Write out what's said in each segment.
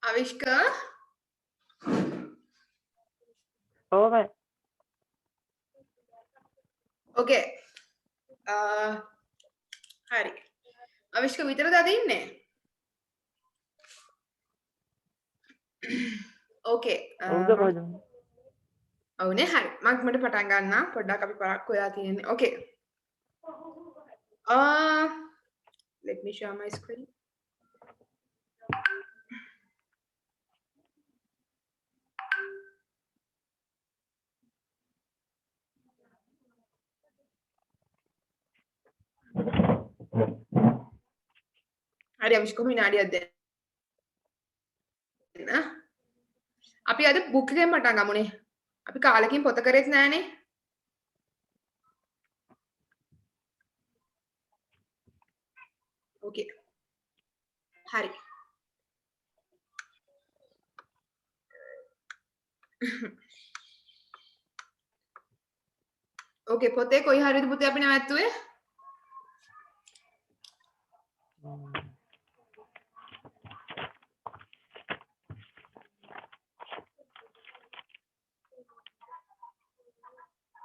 Avishka? Over. Okay. හරි. අවිෂ්ක විතරද අද ඉන්නේ? Okay. ඔව්ද කොහෙද? ඔව්නේ හරි. මට පටන් ගන්න. පොඩ්ඩක් අපි පරක්කු වෙලා තියෙන්නේ. Okay. Let me share my screen. හරි අවිෂ්ක විනාඩියක් දෙන්න. අපි අද බුක් එකෙන් පටන් ගමුනේ. අපි කාලෙකින් පොත කරේත් නෑනේ. Okay. හරි. Okay පොතේ කොයි හරියද පුතේ අපි නැවැත්තුවේ?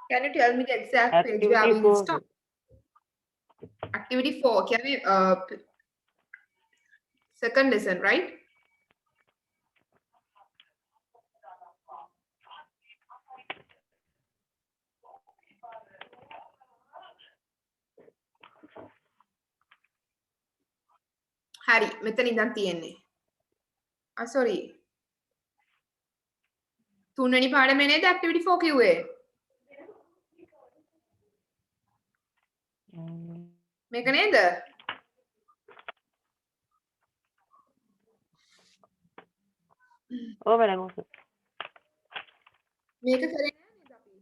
Can you tell me the exact page where we will stop? Activity 4. Can we second lesson, right? හරි මෙතන ඉඳන් තියෙන්නේ. sorry. තුන්වෙනි පාඩමේ නේද activity 4 කිව්වේ? මේක නේද? ඔව් මඩම් ඔව්. මේක කරේ නෑ නේද අපි?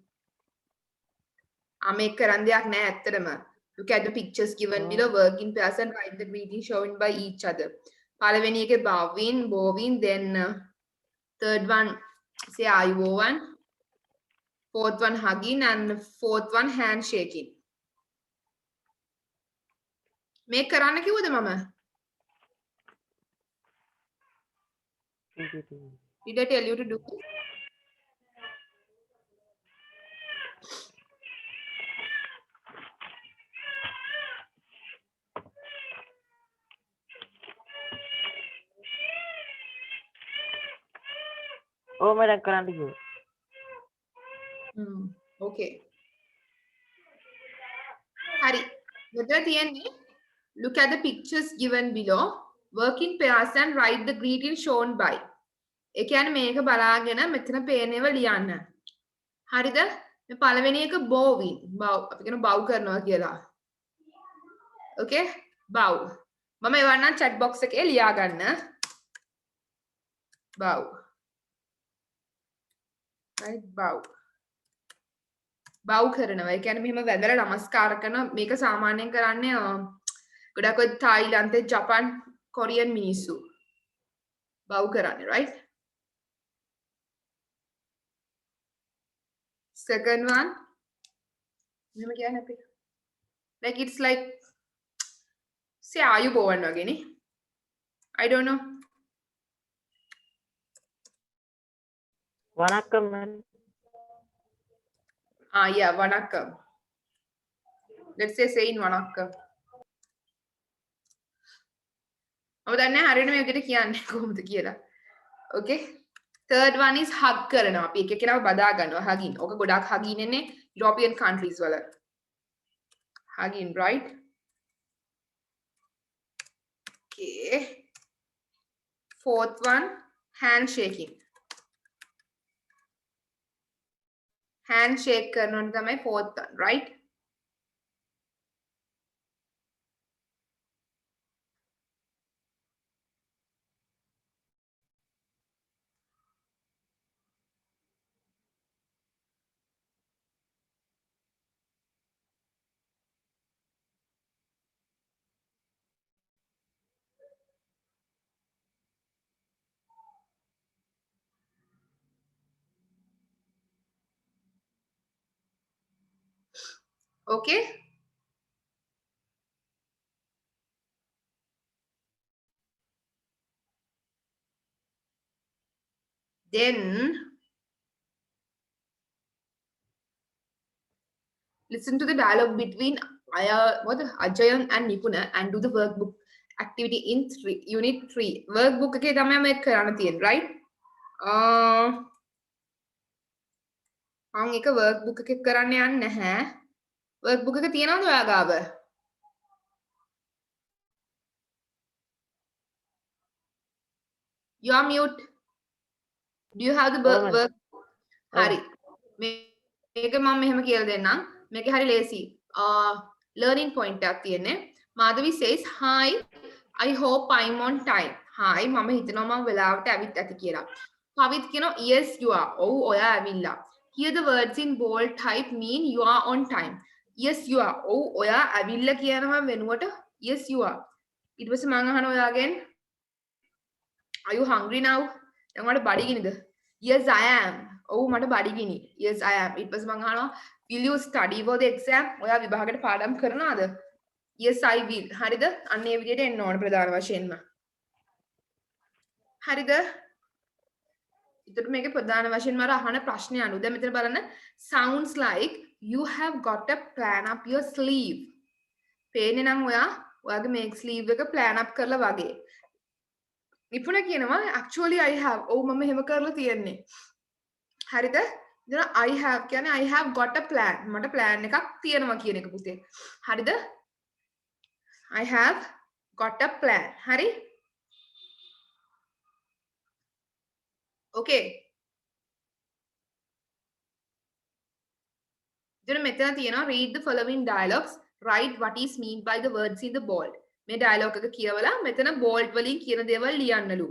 මේක කරන් දෙයක් නෑ ඇත්තටම. Look at the pictures given below, work in pairs and write the greeting shown by each other. පළවෙනි එකේ bowing, then third one say ayubowan, fourth one hugging and fourth one handshaking. මේක කරන්න කිව්වද මම? Did I tell you to do it? ඔව් මඩම් කරන්න කිව්වා. Okay. Hari, මෙතන තියෙන්නේ look at the pictures given below, work in pairs and write the greeting shown by. ඒ කියන්නේ මේක බලාගෙන මෙතන පේනේව ලියන්න. හරිද? මේ පළවෙනි එක bowing. bow අපි කියන bow කරනවා කියලා. Okay? bow. මම එවන්නම් chat box එකේ ලියා ගන්න. bow. right bow. බව් කරනවා. ඒ කියන්නේ මෙහෙම වැදලා නමස්කාර කරන මේක සාමාන්‍යයෙන් කරන්නේ ගොඩක් ඔය තායිලන්තේ ජපාන් කොරියන් මිනිස්සු. බව් කරන්නේ right? Second one මෙහෙම කියන්නේ අපි like it's like say ආයුබෝවන් වගේනේ. I don't know. වණක්කම් madam. Yeah, vanakkam. Let's say saying vanakkam. මම දන්නේ හරියට මේ විදිහට කියන්නේ කොහොමද කියලා. Okay? Third one is hug කරනවා. අපි එක එකනම බදා ගන්නවා hugging. ඕක ගොඩක් hugging එන්නේ European countries වල. Hugging, right? Okay. Fourth one, handshaking. Handshake කරනොත් තමයි fourth one, right? Okay? Then listen to the dialogue between Ajayan and Nipuna and do the workbook activity in unit 3. Workbook එකේ තමයි මේක කරන්න තියෙන්නේ, right? මම එක workbook එකක් කරන්න යන්නේ නැහැ. workbook එක තියෙනවද ඔයා ගාව? You are mute. Do you have the work? හරි. මේක මම මෙහෙම කියලා දෙන්නම්. මේක හරි ලේසි. learning point එකක් තියෙන්නේ. Madhavi says hi, I hope I'm on time. hi මම හිතනවා මම වෙලාවට ඇවිත් ඇති කියලා. පවිත් කියනවා yes you are. ඔව් ඔයා ඇවිල්ලා. Here the words in bold type mean you are on time. Yes you are. ඔව් ඔයා ඇවිල්ලා කියනවා වෙනුවට yes you are. ඊට පස්සේ මම අහනවා ඔයාගෙන් are you hungry now? දැන් ඔයාලට බඩගිනිද? Yes I am. ඔව් මට බඩගිනි. Yes I am. ඊට පස්සේ මම අහනවා will you study for the exam? ඔයා විභාගයට පාඩම් කරනවද? Yes I will. හරිද? අන්න ඒ විදිහට එන්න ඕන ප්‍රධාන වශයෙන්ම. හරිද? එතකොට මේකේ ප්‍රධාන වශයෙන්ම අර අහන ප්‍රශ්නේ අනුව දැන් මෙතන බලන්න sounds like you have got a plan up your sleeve. පේන්නේ නම් ඔයාගේ මේ sleeve එක plan up කරලා වගේ. නිපුණ කියනවා actually I have. ඔව් මම එහෙම කරලා තියෙන්නේ. හරිද? එතන I have කියන්නේ I have got a plan. මට plan එකක් තියෙනවා කියන එක පුතේ. හරිද? I have got a plan. හරි? Okay. එතන මෙතන තියෙනවා read the following dialogues. Write what is meant by the words in the bold. මේ dialogue එක කියවලා මෙතන bold වලින් කියන දේවල් ලියන්නලු.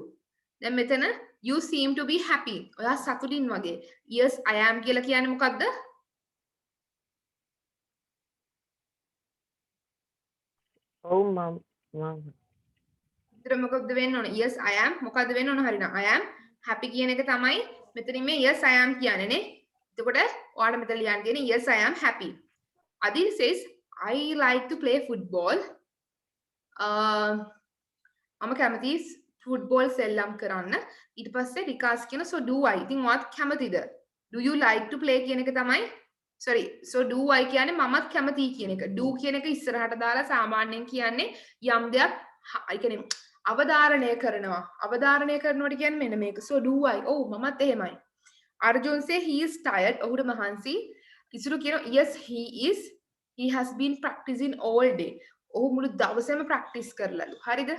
දැන් මෙතන you seem to be happy. ඔයා සතුටින් වගේ. Yes I am කියලා කියන්නේ මොකද්ද? ඔව් මම ඉතින් මොකක්ද වෙන්න ඕන? Yes I am මොකද්ද වෙන්න ඕන හරිනම් I am happy කියන එක තමයි මෙතනින් මේ yes I am කියන්නේ නේ. එතකොට ඔයාලට මෙතන ලියන්න තියෙන්නේ yes I am happy. Adil says I like to play football. මම කැමති ෆුට්බෝල් සෙල්ලම් කරන්න. ඊට පස්සේ විකාස් කියන so do I. ඉතින් ඔයාත් කැමතිද? Do you like to play කියන එක තමයි sorry so do I කියන්නේ මමත් කැමතියි කියන එක. do කියන එක ඉස්සරහට දාලා සාමාන්‍යයෙන් කියන්නේ යම් දෙයක් ඒ කියන්නේ අවධාරණය කරනවා. අවධාරණය කරනවට කියන්නේ මෙන්න මේක. so do I. ඔව් මමත් එහෙමයි. Arjun say he is tired. ඔහුට මහන්සි. ඉසුරු කියනවා yes he is. He has been practicing all day. ඔහු මුළු දවසම practice කරලලු. හරිද?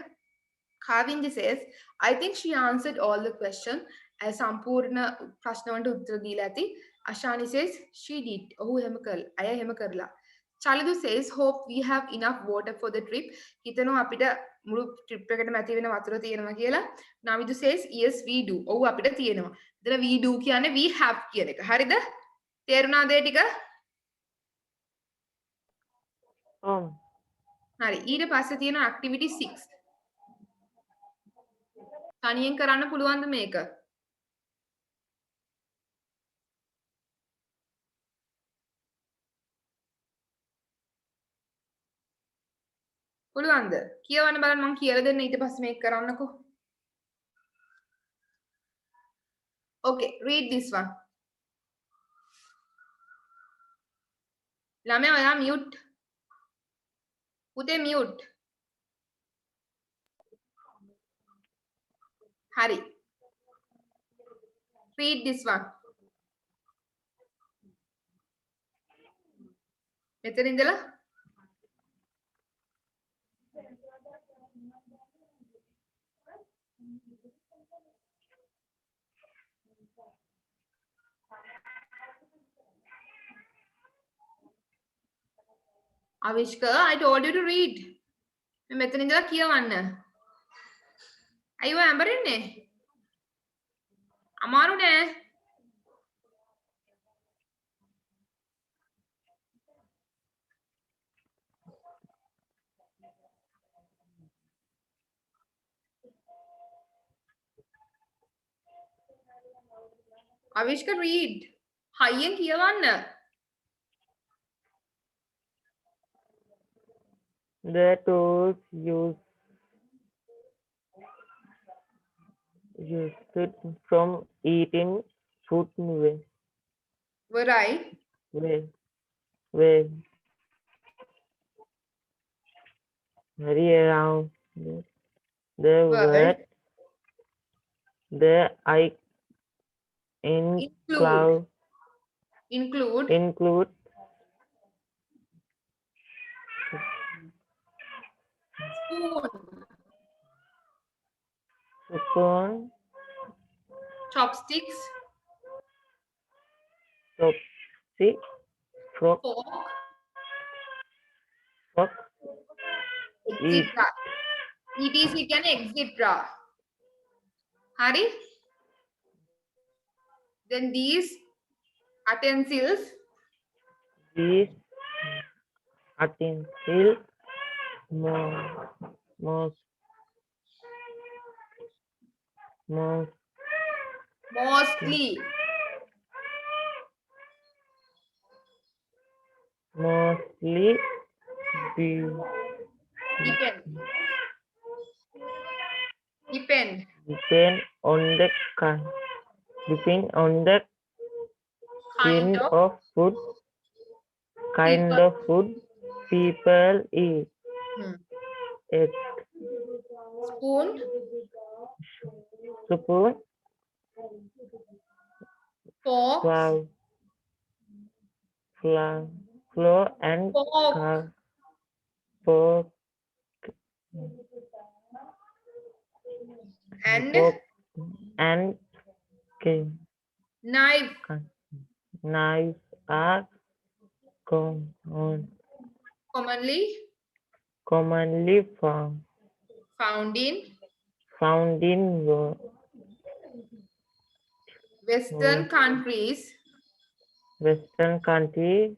Kavinji says I think she answered all the questions. සම්පූර්ණ ප්‍රශ්න වලට උත්තර දීලා ඇති. Ashani says she did. ඔහු එහෙම කළා. අය එහෙම කරලා. Chalidu says hope we have enough water for the trip. හිතනවා අපිට මුළු trip එකටම ඇති වෙන වතුර තියෙනවා කියලා. Navidu says yes we do. ඔව් අපිට තියෙනවා. එතන we do කියන්නේ we have කියන එක. හරිද? තේරුණාද ඒ ටික? ඔව් හරි. ඊට පස්සේ තියෙන activity 6. තනියෙන් කරන්න පුළුවන්ද මේක? පුළුවන්ද? කියවන්න බලන්න මම කියලා දෙන්න ඊට පස්සේ මේක කරන්නකෝ. Okay, read this one. ළමයා ඔයා mute. පුතේ mute. හරි. Read this one. මෙතන ඉඳලා Avishka, I told you to read. මෙතන ඉඳලා කියවන්න. අයියෝ ඇඹරෙන්නේ. අමාරු නෑ. Avishka read. හයියෙන් කියවන්න. The tools used used from eating food Right. way, way, very around the Word. word, the I in Include. cloud Include. include Spoon. spoon, Chopsticks. chopstick, fork, Fork. fork, eat, Etc. etc කියන්නේ etc. හරි? Then these utensils these utensils, most, most, most, mostly mostly be, depend. Depend. depend on the kind, depend on the Kind of of food, kind people. of food people eat. It Spoon. spoon, Forks. flour, flour and Fork. pork, And pork and knife. knives are common, Commonly commonly found in found in Western countries Western countries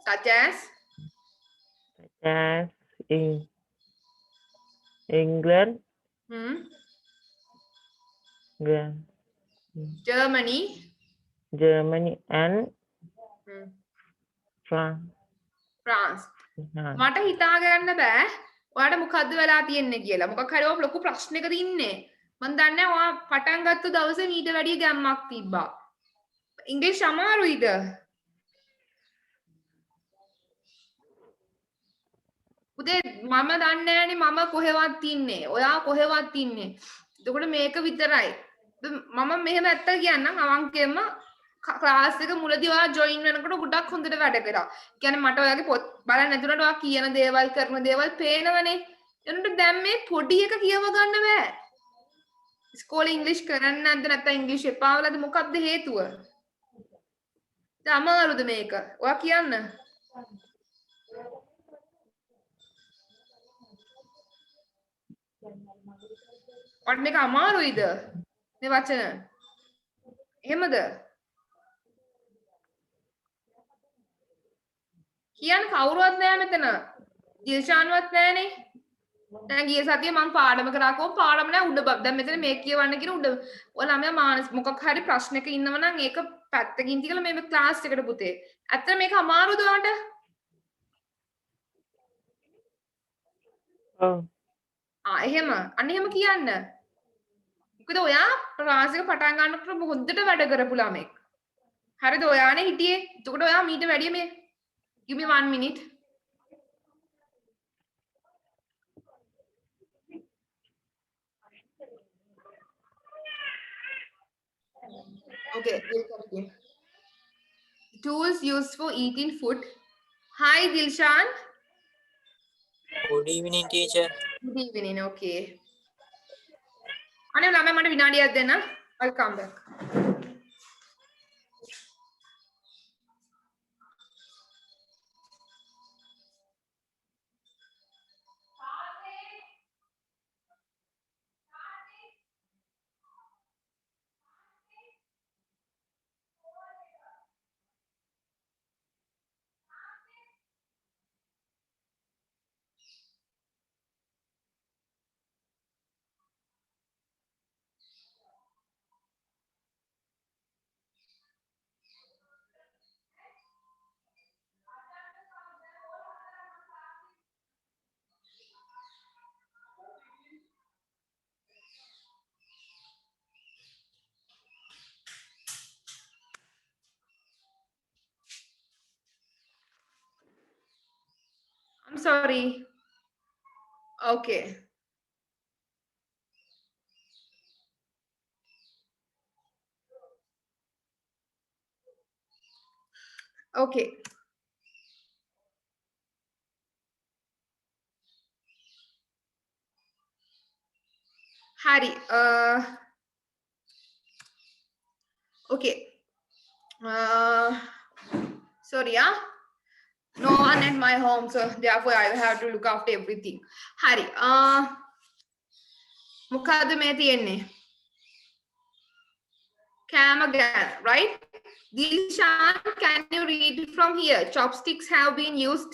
such as as in England, hmm, Gra- Germany. Germany, and hmm, France. France. මට හිතා ගන්න බෑ ඔයාට මොකද්ද වෙලා තියෙන්නේ කියලා. මොකක් හරි ඔය ලොකු ප්‍රශ්නයකද ඉන්නේ. මම දන්නේ ඔයා පටන් ගත්ත දවසේ මීට වැඩිය ගැම්මක් තිබ්බා. ඉංග්‍රීසි අමාරුයිද? පුතේ මම දන්නේ නෑනේ මම කොහෙවත් ඉන්නේ. ඔයා කොහෙවත් ඉන්නේ. එතකොට මේක විතරයි. මම මෙහෙම ඇත්ත කියන්නම් අවංකයෙන්ම ක්ලාස් එක මුලදී ඔයා ජොයින් වෙනකොට ගොඩක් හොඳට වැඩ කරා. කියන්නේ මට ඔයාගේ පොත් බලන්න නැතුණට ඔයා කියන දේවල් කරන දේවල් පේනවනේ. එතනට දැන් මේ පොඩි එක කියව ගන්න බෑ. ඉස්කෝලේ ඉංග්‍රීසි කරන්නේ නැද්ද නැත්නම් ඉංග්‍රීසි එපා වෙලාද මොකක්ද හේතුව? අමාරුද මේක? ඔයා කියන්න. ඔයාට මේක අමාරුයිද? මේ වචන. එහෙමද? කියන්න කවුරුවත් නෑ මෙතන. දිල්ෂාන්වත් නෑනේ. දැන් ගිය සතියේ මම පාඩම කරාකෝ පාඩම නෑ උඩ දැන් මෙතන මේ කියවන්න කියන උඩ ඔය ළමයා මානසික මොකක් හරි ප්‍රශ්නක ඉන්නව නම් ඒක පැත්තකින් තියලා මේ ක්ලාස් එකට පුතේ. ඇත්තට මේක අමාරුද ඔයාට? එහෙම. අන්න එහෙම කියන්න. මොකද ඔයා ක්ලාස් එක පටන් ගන්නකොට හොඳට වැඩ කරපු ළමෙක්. හරිද? ඔයානේ හිටියේ. එතකොට ඔයා මීට වැඩිය මේ give me 1 minute. Okay, we'll continue. Tools used for eating food. Hi, Dilshan. Good evening, teacher. Good evening. Okay. අනේ ළමයා මට විනාඩියක් දෙන්න. I'll come back. sorry. Okay. Okay. Harry. Okay. Sorry, yeah. No one at my home, so therefore I have to look after everything. Harry. මොකද්ද මේ තියෙන්නේ? Camagan, right? Dilshan, can you read from here? Chopsticks have been used.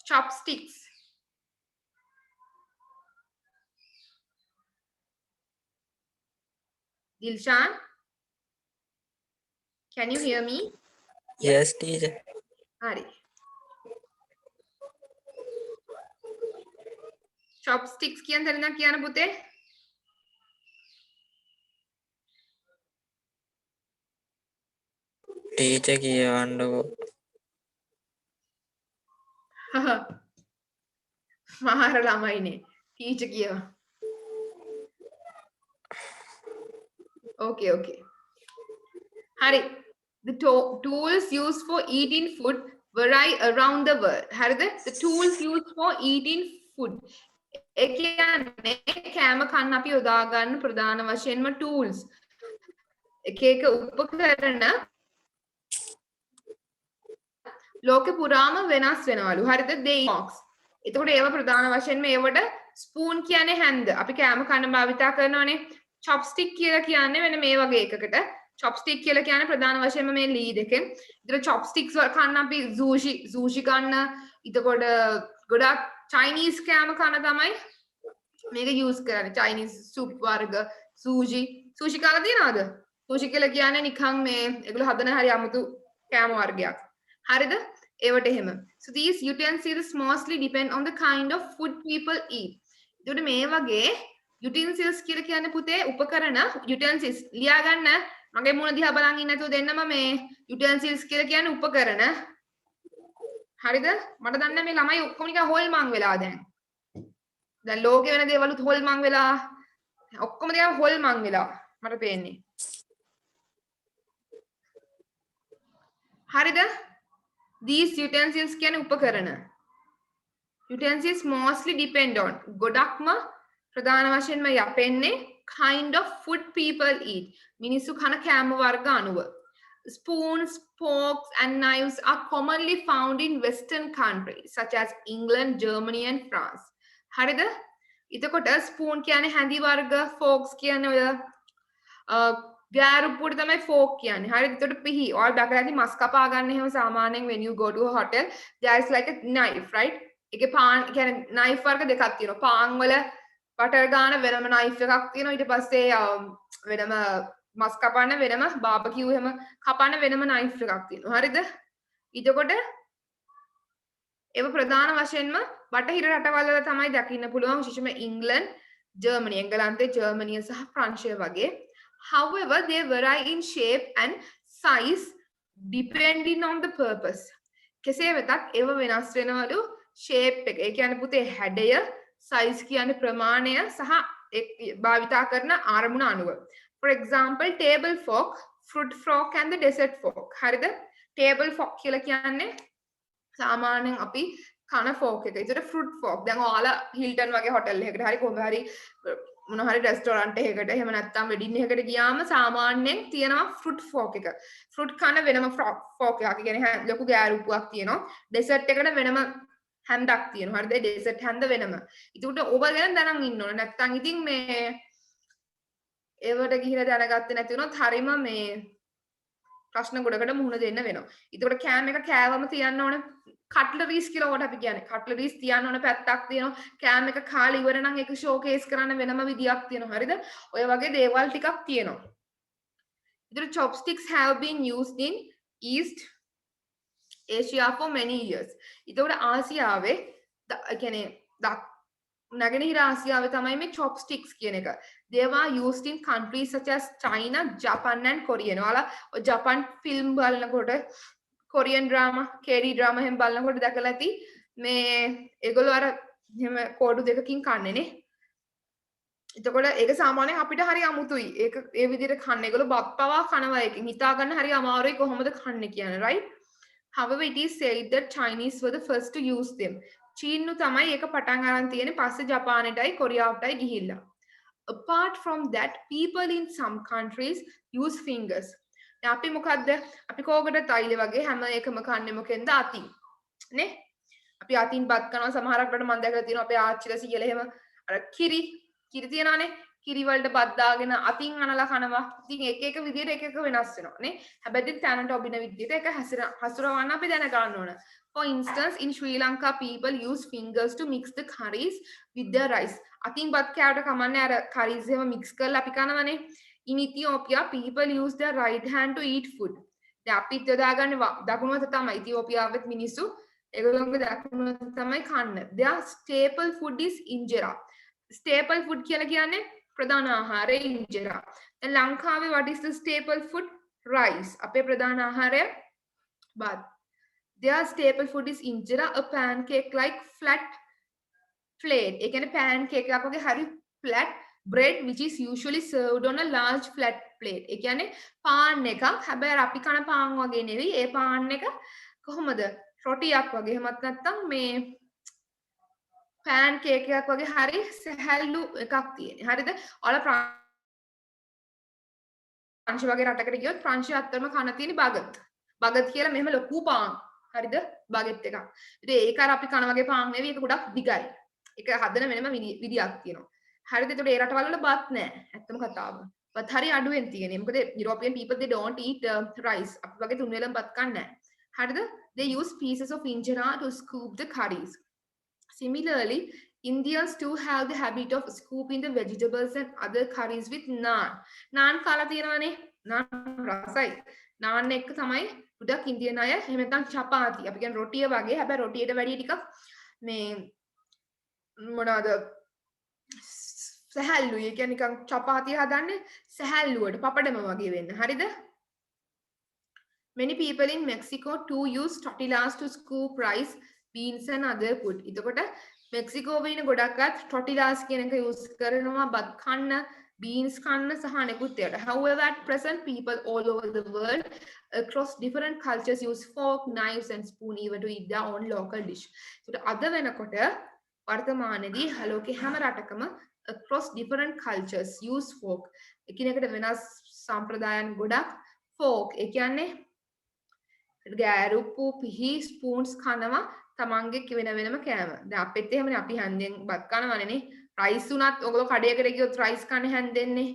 Chopsticks. Dilshan, can you hear me? Yes, teacher. Hari. Chopsticks කියන තැන කියන පුතේ. Teacher කියවන්නකෝ. මාර ළමයිනේ. Teacher කියව. Okay, okay. Hari. The tools used for eating food vary around the world. හරිද? The tools used for eating food. ඒ කියන්නේ කෑම කන්න අපි යොදා ගන්න ප්‍රධාන වශයෙන්ම tools. එක එක උපකරණ ලෝකෙ පුරාම වෙනස් වෙනවලු. හරිද? they box. එතකොට ඒව ප්‍රධාන වශයෙන්ම ඒවට spoon කියන්නේ හැන්ද. අපි කෑම කන්න භාවිතා කරනවනේ. chopstick කියලා කියන්නේ වෙන මේ වගේ එකකට. chopstick කියලා කියන්නේ ප්‍රධාන වශයෙන්ම මේ ලී දෙකෙන්. ඒතර chopsticks කන්න අපි sushi ගන්න. එතකොට ගොඩක් Chinese කෑම කන තමයි මේක use කරන්නේ. Chinese soup වර්ග, sushi කාලා තියනවද? sushi කියලා කියන්නේ නිකන් මේ ඒගොල්ලෝ හදන හරි අමුතු කෑම වර්ගයක්. හරිද? ඒවට එහෙම. So these utensils mostly depend on the kind of food people eat. ඒකට මේ වගේ utensils කියලා කියන්නේ පුතේ උපකරණ utensils ලියා ගන්න. මගේ මුණ දිහා බලන් ඉන්න නැතුව දෙන්නම මේ utensils කියලා කියන්නේ උපකරණ. හරිද? මට දන්න මේ ළමයි ඔක්කොම නිකන් හොල්මන් වෙලා දැන්. දැන් ලෝකේ වෙන දේවලුත් හොල්මන් වෙලා ඔක්කොම නිකන් හොල්මන් වෙලා මට පේන්නේ. හරිද? These utensils කියන්නේ උපකරණ. Utensils mostly depend on ගොඩක්ම ප්‍රධාන වශයෙන්ම යපෙන්නේ kind of food people eat. මිනිස්සු කන කෑම වර්ග අනුව. Spoons, forks and knives are commonly found in Western countries such as England, Germany and France. හරිද? එතකොට spoon කියන්නේ හැඳි වර්ග, forks කියන්නේ ඔය ගෑරුප්පුවට තමයි fork කියන්නේ. හරිද? එතකොට පිහි. ඔයාලා දැකලා ඇති මස් කපා ගන්න එහෙම සාමාන්‍යයෙන් when you go to a hotel there is like a knife, right? ඒකේ පාන් කියන්නේ knife වර්ග දෙකක් තියෙනවා. පාන් වල butter ගාන වෙනම knife එකක් තියෙනවා. ඊට පස්සේ වෙනම මස් කපන්න වෙනම barbecue එහෙම කපන්න වෙනම knife එකක් තියෙනවා. හරිද? ඊටකොට ඒව ප්‍රධාන වශයෙන්ම බටහිර රටවල් වල තමයි දකින්න පුළුවන් විශේෂයෙන්ම ඉංග්ලන්ඩ්, ජර්මනි, එංගලන්තේ, ජර්මනිය සහ ප්‍රංශය වගේ. However, they vary in shape and size depending on the purpose. කෙසේ වෙතත් ඒව වෙනස් වෙනවලු shape එක. ඒ කියන්නේ පුතේ හැඩය, size කියන්නේ ප්‍රමාණය සහ භාවිතා කරන ආරමුණ අනුව. For example, table fork, fruit fork and the dessert fork. හරිද? Table fork කියලා කියන්නේ සාමාන්‍යයෙන් අපි කන fork එක. ඒතර fruit fork. දැන් ඔයාලා Hilton වගේ hotel එකකට හරි කොහොම හරි මොන හරි restaurant එකකට එහෙම නැත්නම් wedding එකකට ගියාම සාමාන්‍යයෙන් තියෙනවා fruit fork එක. fruit කන වෙනම fork එකක්. ඒ කියන්නේ ලොකු ගෑරුප්පුවක් තියෙනවා. dessert එකට වෙනම හැන්දක් තියෙනවා. හරිද? dessert හැන්ද වෙනම. ඒකට ඔබ ගැන දැනන් ඉන්න ඕන. නැත්නම් ඉතින් මේ ඒවට ගිහිලා දැනගත්තේ නැති වුණොත් හරිම මේ ප්‍රශ්න ගොඩකට මුහුණ දෙන්න වෙනවා. ඒකට කෑම එක කෑවම තියන්න ඕන. කට්ලරීස් කියලා වට අපි කියන්නේ. කට්ලරීස් තියන්න ඕන පැත්තක් තියෙනවා. කෑම එක කාලා ඉවර නම් ඒක ෂෝකේස් කරන්න වෙනම විදියක් තියෙනවා. හරිද? ඔය වගේ දේවල් ටිකක් තියෙනවා. ඒකට chopsticks have been used in East Asia for many years. ඒකට ආසියාවේ කියන්නේ නැගෙනහිර ආසියාවේ තමයි මේ chopsticks කියන එක. They were used in countries such as China, Japan and Korea. ඔයාලා ජපන් ෆිල්ම් බලනකොට කොරියන් ඩ්‍රාමා, KD ඩ්‍රාමා එහෙම බලනකොට දැකලා ඇති මේ ඒගොල්ලෝ අර එහෙම කෝඩු දෙකකින් කන්නේනේ. එතකොට ඒක සාමාන්‍යයෙන් අපිට හරි අමුතුයි. ඒක ඒ විදිහට කන්න. ඒගොල්ලෝ බත් පවා කනවා එකකින්. හිතා ගන්න හරි අමාරුයි කොහොමද කන්නේ කියන්නේ, right? However, it is said that Chinese were the first to use them. චීනු තමයි ඒක පටන් අරන් තියෙන්නේ. පස්සේ ජපානයටයි කොරියාවටයි ගිහිල්ලා. Apart from that, people in some countries use fingers. දැන් අපි මොකද්ද? අපි කෝකට තයිල වගේ හැම එකම කන්නේ මොකෙන්ද? අතින්. නේ? අපි අතින් බත් කරනවා සමහරක් රට මම දැකලා තියෙනවා අපේ ආච්චිලා සීයලා එහෙම අර කිරි තියනවානේ කිරි වලට බත් දාගෙන අතින් අනලා කනවා. ඉතින් එක එක විදිහට එක එක වෙනස් වෙනවා නේ. හැබැයි තැනට ඔබින විදිහට ඒක හසුරවන්න අපි දැන ගන්න ඕන. For instance, in Sri Lanka, people use fingers to mix the curries with their rice. අතින් බත් කෑවට කමන්නේ අර curries එහෙම mix කරලා අපි කනවනේ. In Ethiopia, people use their right hand to eat food. දැන් අපිත් යොදාගන්නේ දකුණු අත තමයි. ඉතියෝපියාවෙත් මිනිස්සු ඒගොල්ලෝගේ දකුණු අත තමයි කන්න. Their staple food is injera. Staple food කියලා කියන්නේ ප්‍රධාන ආහාරය injera. දැන් ලංකාවේ what is the staple food? Rice. අපේ ප්‍රධාන ආහාරය බත්. Their staple food is injera, a pancake like flat plate. ඒ කියන්නේ pancake එකක් වගේ හරි flat bread which is usually served on a large flat plate. ඒ කියන්නේ පාන් එකක්. හැබැයි අපි කන පාන් වගේ නෙවෙයි. ඒ පාන් එක කොහොමද? රොටියක් වගේ. එහෙමත් නැත්නම් මේ pancake එකක් වගේ හරි සැහැල්ලු එකක් තියෙන්නේ. හරිද? ඔයාලා ප්‍රංශ වගේ රටකට ගියොත් ප්‍රංශය අත්තරම කන තියෙන බගත්. බගත් කියලා මෙහෙම ලොකු පාන්. හරිද? බගෙට් එකක්. ඉතින් ඒක අර අපි කන වගේ පාන් නෙවෙයි. ඒක ගොඩක් දිගයි. ඒක හදන වෙනම විදියක් තියෙනවා. හරිද? ඒකට ඒ රටවල වල බත් නැහැ. ඇත්තම කතාව. බත් හරි අඩුවෙන් තියෙන්නේ. මොකද European people they don't eat rice. අපි වගේ තුන් වේලම බත් කන්නේ නැහැ. හරිද? They use pieces of injera to scoop the curries. Similarly, Indians too have the habit of scooping the vegetables and other curries with naan. Naan කාලා තියෙනවනේ. naan රසයි. naan එක තමයි උඩක් ඉන්දියන් අය එහෙම නැත්නම් චපාති. අපි කියන්නේ රොටිය වගේ. හැබැයි රොටියට වැඩිය ටිකක් මේ මොනවාද සැහැල්ලුයි. ඒ කියන්නේ නිකන් චපාතිය හදන්නේ සැහැල්ලුවට පපඩම වගේ වෙන්න. හරිද? Many people in Mexico too use tortillas to scoop rice, beans and other food. එතකොට මෙක්සිකෝවේ ඉන්න ගොඩක් අය tortillas කියන එක use කරනවා බත් කන්න, beans කන්න සහ අනෙකුත් ඒවාට. However, at present people all over the world across different cultures use fork, knives and spoon even to eat their own local dish. ඒකට අද වෙනකොට වර්තමානයේදී ලෝකේ හැම රටකම across different cultures use fork. එකිනෙකට වෙනස් සම්ප්‍රදායන් ගොඩක් fork. ඒ කියන්නේ ගෑරුප්පු පිහි ස්පූන්ස් කනවා තමන්ගේ වෙන වෙනම කෑම. දැන් අපිත් එහෙමනේ අපි හැන්දෙන් බත් කනවනේ. රයිස් උනත් ඔයගොල්ලෝ කඩේකට ගියොත් රයිස් කන්නේ හැන්දෙන්නේ.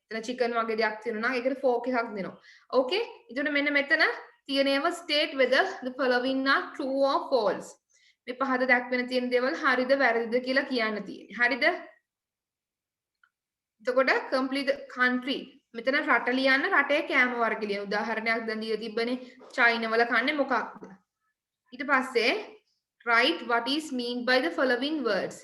එතන චිකන් වගේ දෙයක් තියෙනවා නම් ඒකට ෆෝක් එකක් දෙනවා. ඕකේ? එතකොට මෙන්න මෙතන තියෙනේව state whether the following are true or false. මේ පහද දක්වන තියෙන දේවල් හරිද වැරදිද කියලා කියන්න තියෙන්නේ. හරිද? එතකොට complete country මෙතන රට ලියන්න රටේ කෑම වර්ග ලියන උදාහරණයක් දැන් දීලා තිබ්බනේ චයිනා වල කන්නේ මොකක්ද ඊට පස්සේ write what is mean by the following words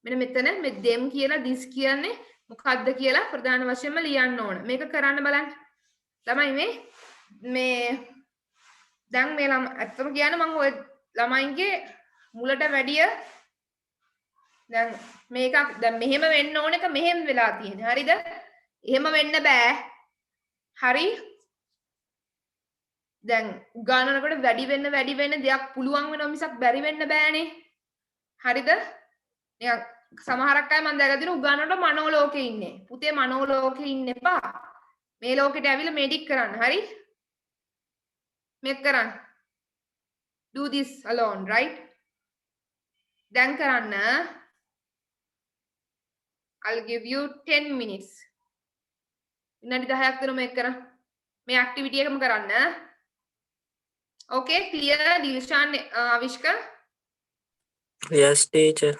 මෙන්න මෙතන මේ them කියලා this කියන්නේ මොකක්ද කියලා ප්‍රධාන වශයෙන්ම ලියන්න ඕන මේක කරන්න බලන්න ළමයි මේ දැන් මේ ඇත්තම කියන්නේ මම ඔය ළමයින්ගේ මුලට වැඩිය දැන් මේක දැන් මෙහෙම වෙන්න ඕන එක මෙහෙම වෙලා තියෙන්නේ හරිද එහෙම වෙන්න බෑ හරි දැන් උගානනකොට වැඩි වෙන්න දෙයක් පුළුවන් වෙනවා මිසක් බැරි වෙන්න බෑනේ හරිද නිකන් සමහරක් අය මම දැකලා තියෙනවා උගානනකොට මනෝලෝකේ ඉන්නේ පුතේ මනෝලෝකේ ඉන්න එපා මේ ලෝකෙට ඇවිල්ලා මෙඩික් කරන්න හරි මේක කරන්න do this alone right දැන් කරන්න I'll give you 10 minutes විනාඩි 10ක් දෙනවා මේක කරන්න මේ ඇක්ටිවිටි එකම කරන්න okay clear Dilshan Avishka Yes, teacher.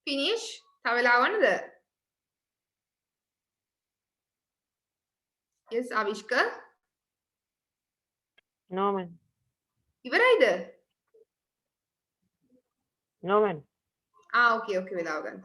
finish තව වෙලාව ගන්නද yes avishka No, man. ඉවරයිද No, man. okay okay වෙලාව ගන්න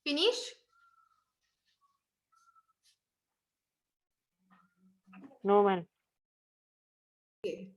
Finish. No, man. Okay.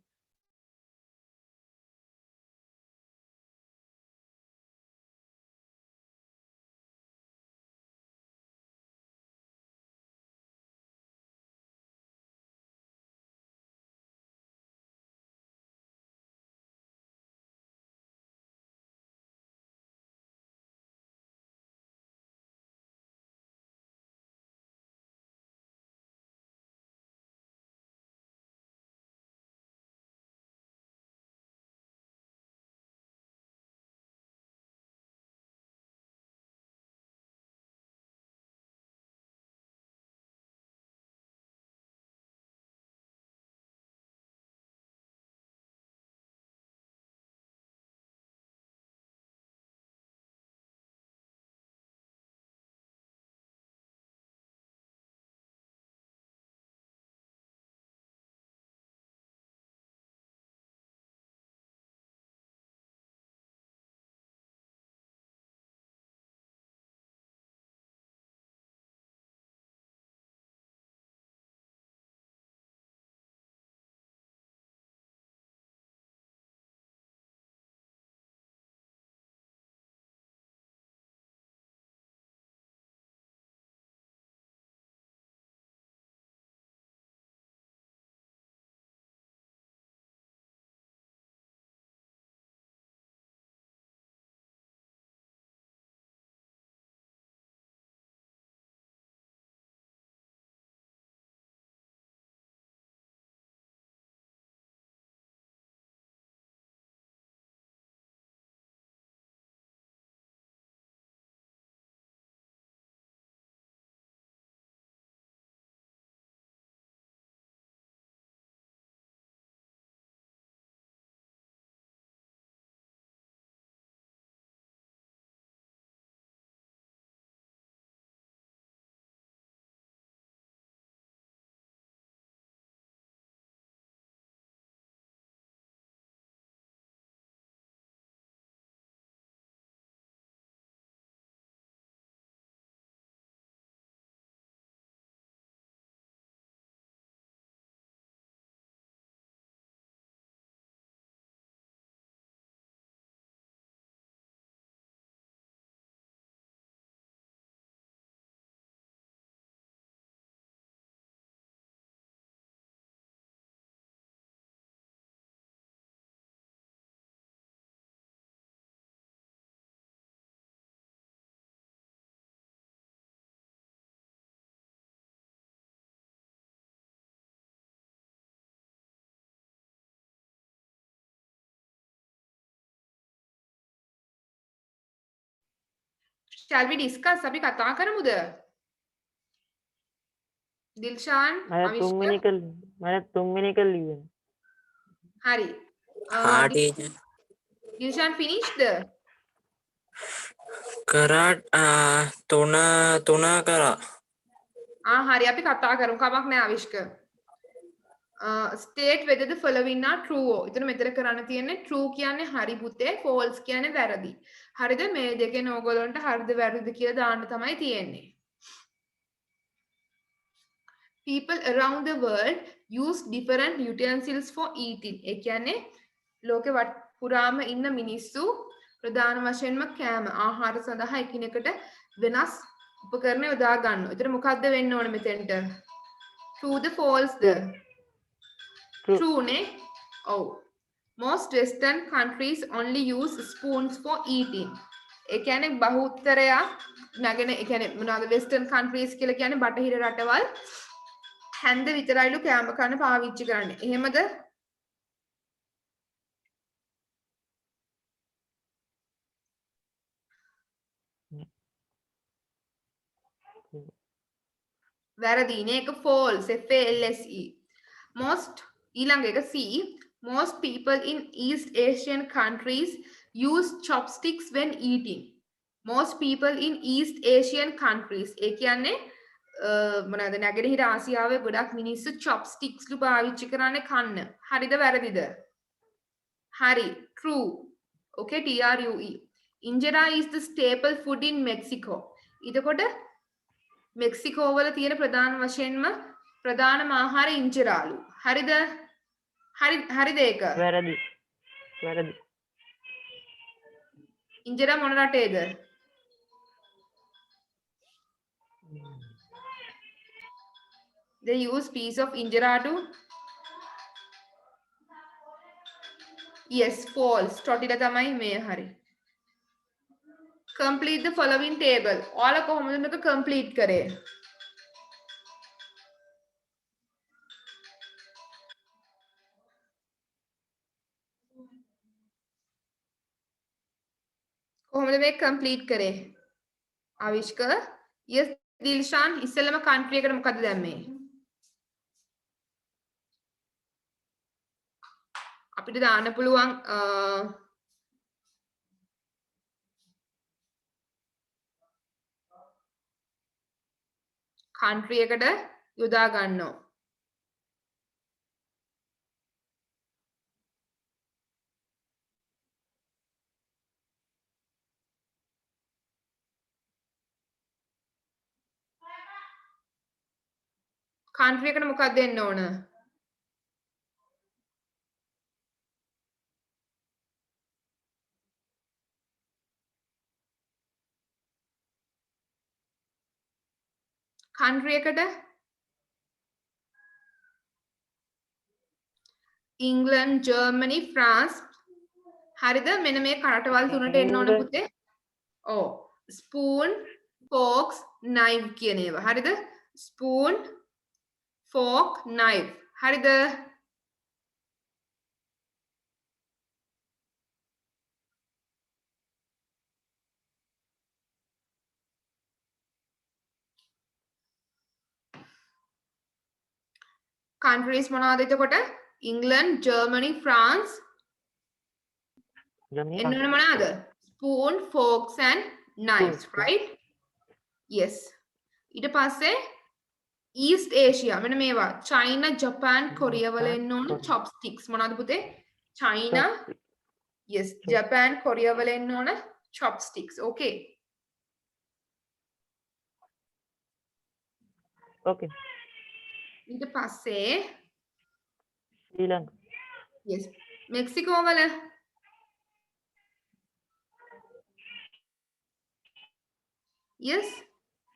Shall we discuss? අපි කතා කරමුද? Dilshan, Avishka. මට තුන්වෙනි එක ලියන්න. Hari. Ha teacher. Dilshan finished? Karat tuna kara. Hari අපි කතා කරමු. කමක් නෑ Avishka. State whether the following are true. එතන මෙතන කරන්න තියෙන්නේ true කියන්නේ හරි පුතේ, false කියන්නේ වැරදි. හරිද? මේ දෙකෙන් ඕගොල්ලන්ට හරිද වැරදිද කියලා දාන්න තමයි තියෙන්නේ. People around the world use different utensils for eating. ඒ කියන්නේ ලෝකෙ පුරාම ඉන්න මිනිස්සු ප්‍රධාන වශයෙන්ම කෑම ආහාර සඳහා එකිනෙකට වෙනස් උපකරණ යොදා ගන්නවා. ඒතර මොකක්ද වෙන්න ඕන මෙතෙන්ට? True the false the? True ne? Oh. Most Western countries only use spoons for eating. ඒ කියන්නේ බහුතරයක් නැගෙන ඒ කියන්නේ මොනවාද Western countries කියලා කියන්නේ බටහිර රටවල් හැන්ද විතරයිලු කෑම කන්න පාවිච්චි කරන්නේ. එහෙමද? වැරදි නේ එක false FALSE. Most ඊළඟ එක C. Most people in East Asian countries use chopsticks when eating. Most people in East Asian countries ඒ කියන්නේ මොනවාද නැගෙනහිර ආසියාවේ ගොඩක් මිනිස්සු chopsticks ලු පාවිච්චි කරන්නේ කන්න. හරිද වැරදිද? හරි. True. Okay, TRUE. Injera is the staple food in Mexico. එතකොට මෙක්සිකෝ වල තියෙන ප්‍රධාන වශයෙන්ම ප්‍රධානම ආහාර ඉන්ජරාලු. හරිද? හරිද ඒක? වැරදි. වැරදි. ඉන්ජරා මොන රටේද? They use piece of injera to yes false. tortilla තමයි මේ හරි. Complete the following table. ඔයාලා කොහොමද මේක complete කරේ? කොහොමද මේක complete කරේ? ආවිෂ්ක yes දිල්ෂාන් ඉස්සෙල්ලම country එකට මොකද දැම්මේ? අපිට දාන්න පුළුවන් country එකට යොදා ගන්නවා. country එකට මොකක්ද දෙන්න ඕන? country එකට England, Germany, France. හරිද? මෙන්න මේ රටවල් තුනට එන්න ඕන පුතේ. ඔව්. spoon, forks, knife කියන ඒවා. හරිද? spoon, fork, knife. හරිද? countries මොනවද එතකොට? England, Germany, France. එන්න ඕන මොනවද? spoon, forks and knives, right? Yes. ඊට පස්සේ East Asia මෙන්න මේවා. China, Japan, Korea වල එන්න ඕන chopsticks. මොනවද පුතේ? China, yes, Japan, Korea වල එන්න ඕන chopsticks. Okay. Okay. ඊට පස්සේ ශ්‍රී ලංකා. yes, Mexico වල yes,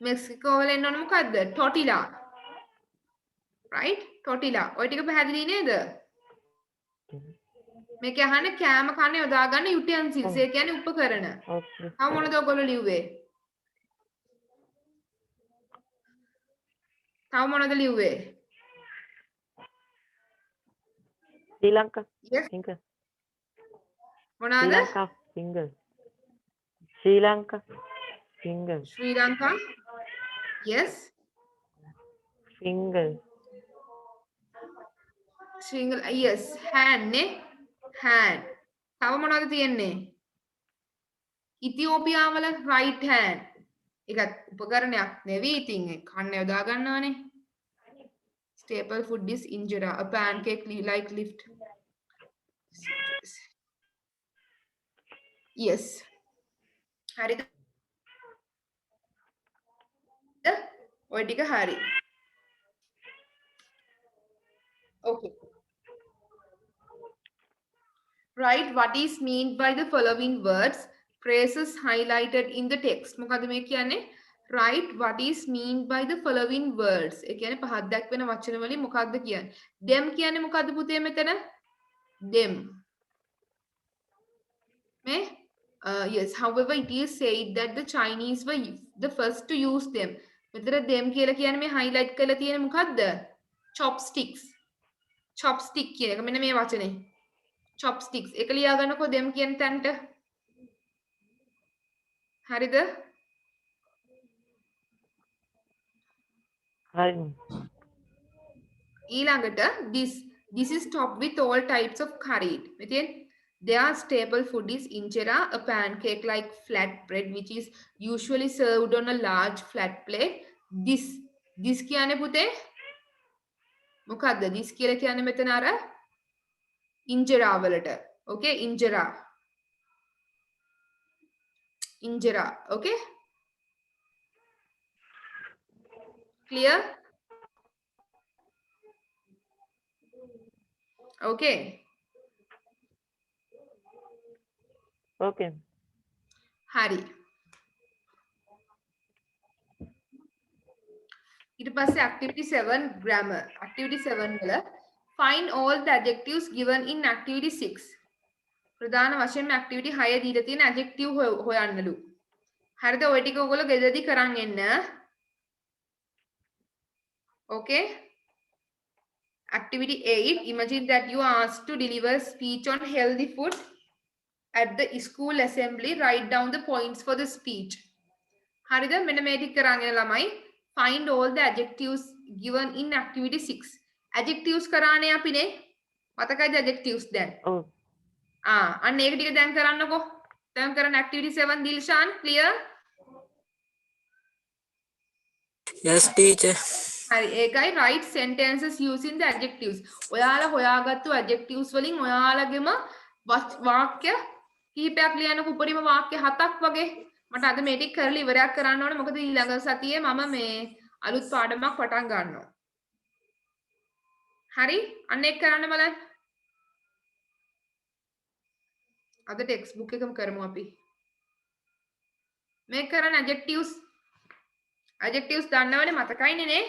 Mexico වල එන්න ඕන මොකද්ද? tortilla. right? tortilla. ඔය ටික පැහැදිලි නේද? මේක අහන්නේ කෑම කන්න යොදා ගන්න utensils. ඒ කියන්නේ උපකරණ. Okay. තව මොනද ඔයගොල්ලෝ ලිව්වේ? තව මොනද ලිව්වේ? ශ්‍රී ලංකා. yes, Finger. ශ්‍රී මොනවාද? ලංකා. Finger. ශ්‍රී Lanka. Finger. Sri Lanka. yes, Finger. single yes, hand නේ hand. තව මොනවද තියෙන්නේ? ඉතියෝපියා වල right hand. ඒකත් උපකරණයක් නෙවෙයි ඉතින් ඒ කන්න යොදා ගන්නවානේ. staple food is injera, a pancake like lift. yes. හරිද? ඔය ටික හරි. okay. Write what is meant by the following words. Phrases highlighted in the text. මොකද මේ කියන්නේ? Write what is meant by the following words. ඒ කියන්නේ පහක් දක්වන වචන වලින් මොකක්ද කියන්නේ? them කියන්නේ මොකද්ද පුතේ මෙතන? them. මේ yes, however it is said that the Chinese were the first to use them. මෙතන them කියලා කියන්නේ මේ highlight කරලා තියෙන මොකද්ද? chopsticks. chopstick කියන එක මෙන්න මේ වචනේ. chopsticks. එක ලියා ගන්නකො them කියන තැනට. හරිද? හරි. ඊළඟට this is topped with all types of curry. මෙතෙන් their staple food is injera, a pancake like flat bread which is usually served on a large flat plate. this කියන්නේ පුතේ මොකද්ද? this කියලා කියන්නේ මෙතන අර injera වලට. okay, injera. okay. Clear? Okay. Okay. Hari. ඊට පස්සේ activity 7 grammar. Activity 7 වල find all the adjectives given in activity 6. ප්‍රධාන වශයෙන්ම activity 6 දීලා තියෙන adjective හොයන්නලු. හරිද? ඔය ටික ඔයගොල්ලෝ ගෙදරදී කරන් එන්න. Okay? Activity 8. Imagine that you are asked to deliver a speech on healthy food at the school assembly. Write down the points for the speech. හරිද? මෙන්න මේ ටික කරන් එන ළමයි find all the adjectives given in activity 6. Adjectives කරානේ අපිනේ. මතකයිද adjectives දැන්? Oh. අන්න ඒක ටික දැන් කරන්නකෝ. දැන් කරන activity 7 Dilshan clear? Yes, teacher. හරි ඒකයි write sentences using the adjectives. ඔයාලා හොයාගත්තු adjectives වලින් ඔයාලගෙම වාක්‍ය කිහිපයක් ලියන්නකෝ. උපරිම වාක්‍ය 7ක් වගේ. මට අද මේ ටික කරලා ඉවරයක් කරන්න ඕනේ. මොකද ඊළඟ සතියේ මම මේ අලුත් පාඩමක් පටන් ගන්නවා. හරි? අන්න ඒක කරන්න බලන්න. අද ටෙක්ස්ට් බුක් එකම කරමු අපි. මේ කරන adjectives දන්නවනේ මතකයිනේ නේ?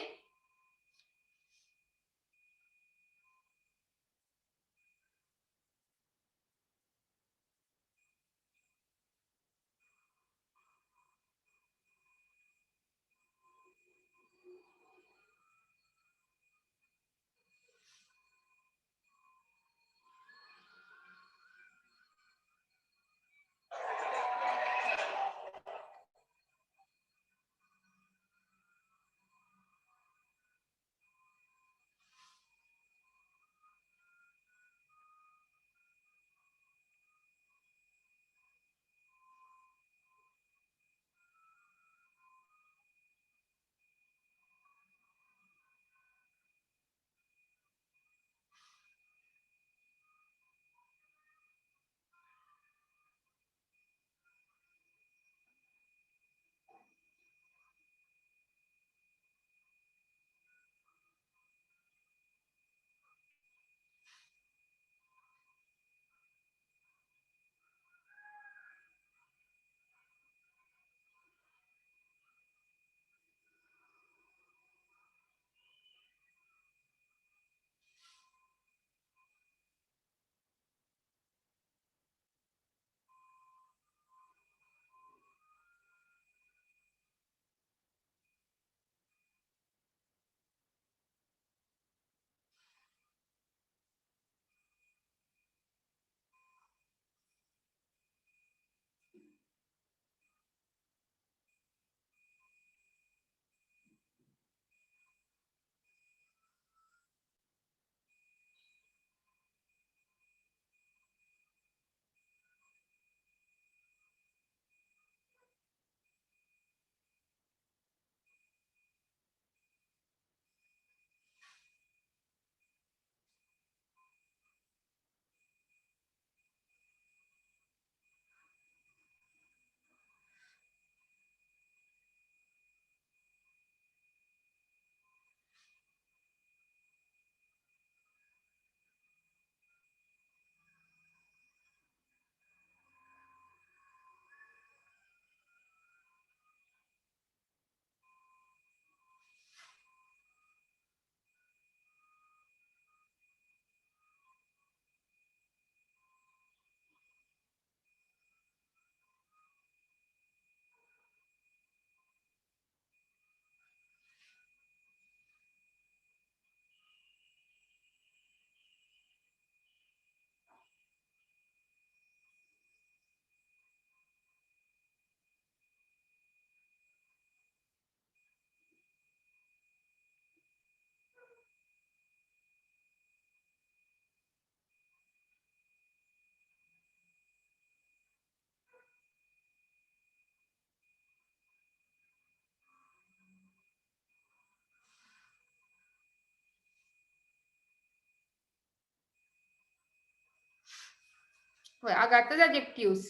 හොයාගත්තද adjectives?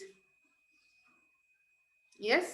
Yes?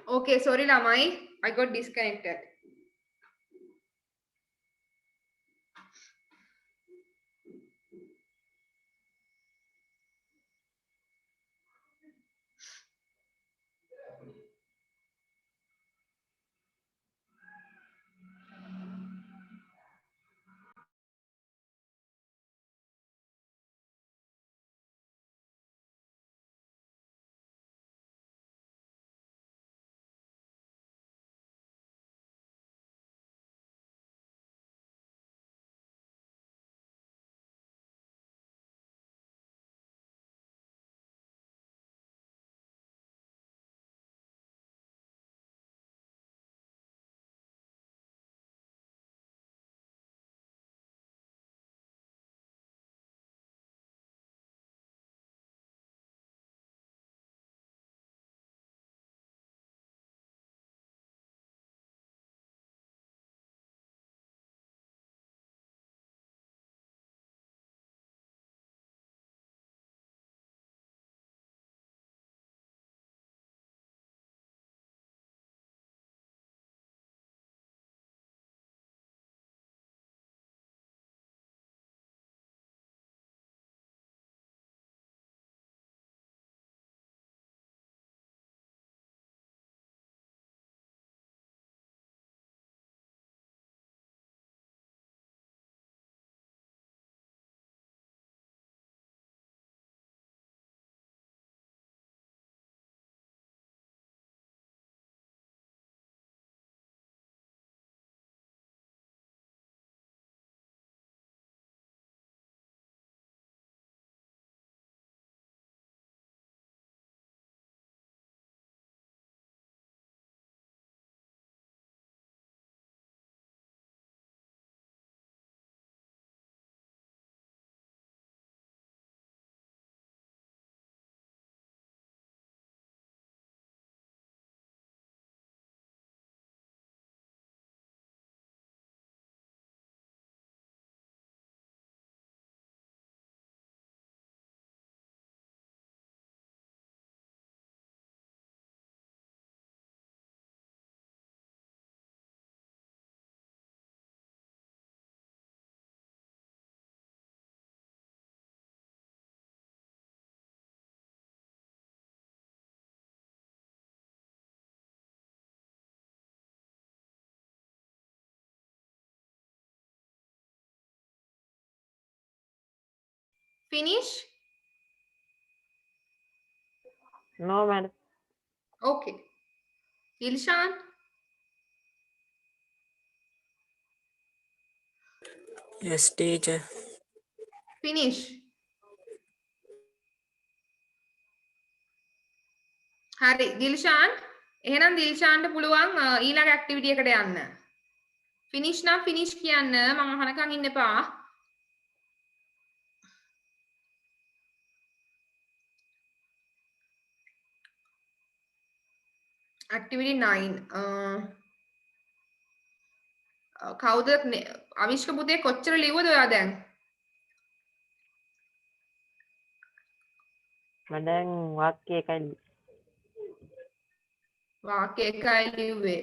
Okay, sorry Lamai, I got disconnected. Finish? No, madam. Okay. Dilshan? Yes, teacher. Finish. හරි දිල්ෂාන් එහෙනම් දිල්ෂාන්ට පුළුවන් ඊළඟ ඇක්ටිවිටි එකට යන්න. ෆිනිෂ් නම් ෆිනිෂ් කියන්න මම අහනකම් ඉන්න එපා. ඇක්ටිවිටි 9 කවුද අවිෂ්ක පුතේ කොච්චර ලිව්වද ඔයා දැන්? Madam, වාක්‍ය එකයි. වාක්‍ය එකයි ලිව්වේ.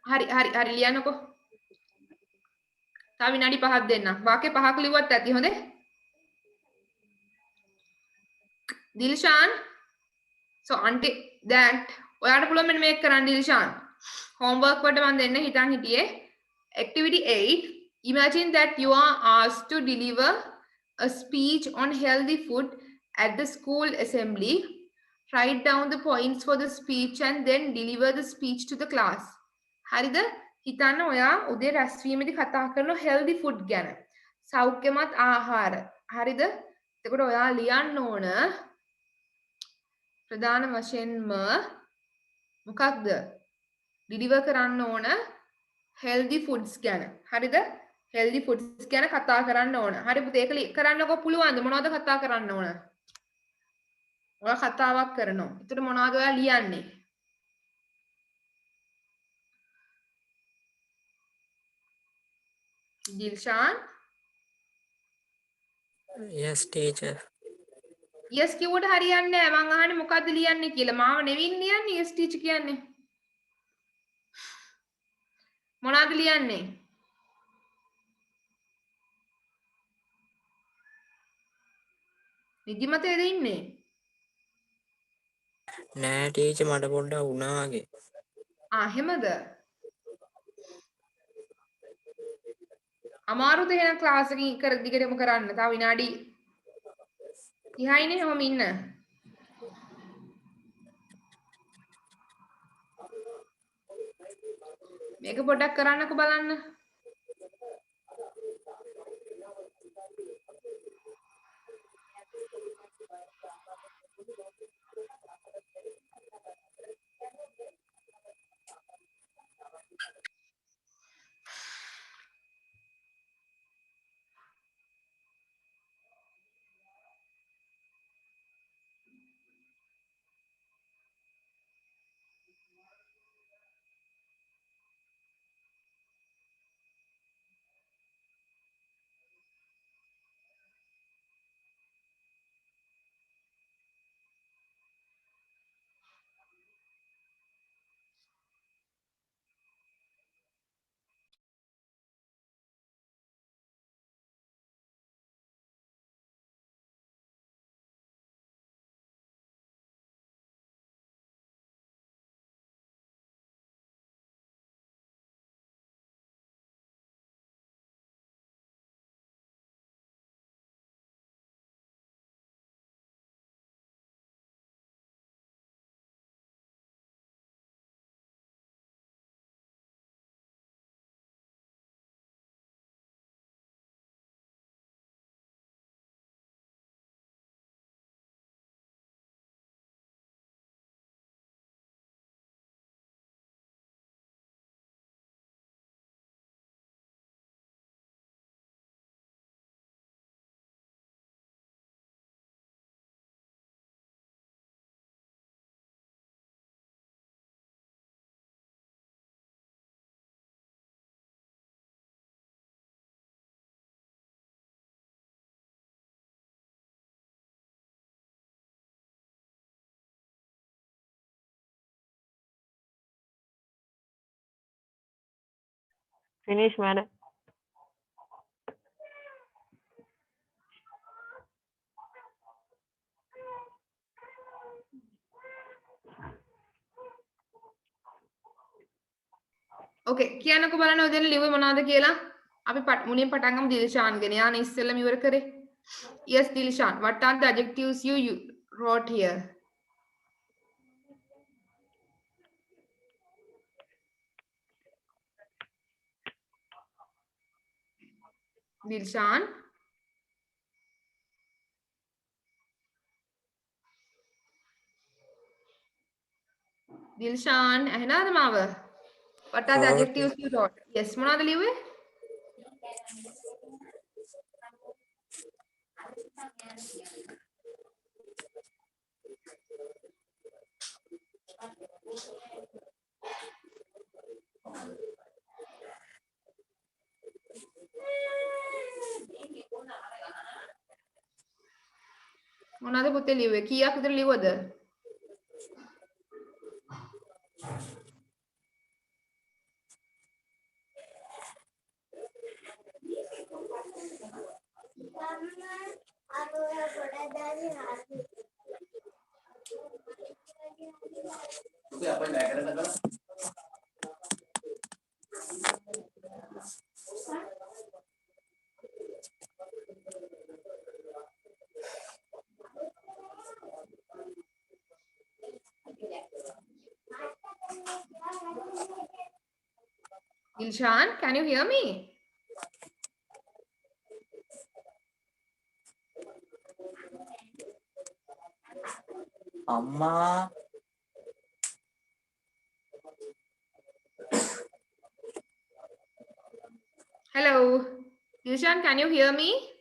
හරි ලියන්නකෝ. තව විනාඩි 5ක් දෙන්නම්. වාක්‍ය 5ක් ලිව්වත් ඇති හොඳේ. දිල්ෂාන් so until that ඔයාට පුළුවන් මෙන්න මේක කරන්න දිල්ෂාන්. homework වලට මම දෙන්න හිතන් හිටියේ. Activity 8. Imagine that you are asked to deliver a speech on healthy food at the school assembly. Write down the points for the speech and then deliver the speech to the class. හරිද? හිතන්න ඔයා උදේ රැස්වීමේදී කතා කරන healthy food ගැන. සෞඛ්‍යමත් ආහාර. හරිද? එතකොට ඔයා ලියන්න ඕන ප්‍රධාන වශයෙන්ම මොකක්ද? deliver කරන්න ඕන healthy foods ගැන. හරිද? healthy foods ගැන කතා කරන්න ඕන. හරි පුතේ ඒක කරන්නකො පුළුවන්ද? මොනවද කතා කරන්න ඕන? ඔයා කතාවක් කරනවා. එතකොට මොනවද ඔයා ලියන්නේ? Dilshan Yes, teacher. yes කිව්වට හරියන්නේ නැහැ. මං අහන්නේ මොකද්ද ලියන්නේ කියලා. මාව නෙවෙයි ලියන්නේ yes teacher කියන්නේ. මොනවද ලියන්නේ? නිදිමතේද ඉන්නේ? නෑ ටීචර් මට පොඩ්ඩක් වුණා වගේ. එහෙමද? අමාරුද එහෙනම් ක්ලාස් එකකින් කර දිගටම කරන්න. තව විනාඩි 30යිනේ ඔහම ඉන්න. මේක පොඩ්ඩක් කරන්නකෝ බලන්න. Finish, madam. ඕකේ කියන්නකෝ බලන්න ඔය දෙන්න ලිව්වේ මොනවද කියලා. අපි මුලින් පටන් ගමු දිල්ෂාන් ගෙන. යානේ ඉස්සෙල්ලම ඉවර කරේ. Yes Dilshan, what are the adjectives you wrote here? Dilshan. Dilshan, ඇහෙනවද මාව? What are the ඔව් adjectives you wrote? Yes, මොනවද ලිව්වේ? මොනවද පුතේ ලිව්වේ? කීයක් විතර ලිව්වද? Dilshan, can you hear me? අම්මා Hello. Dilshan, can you hear me?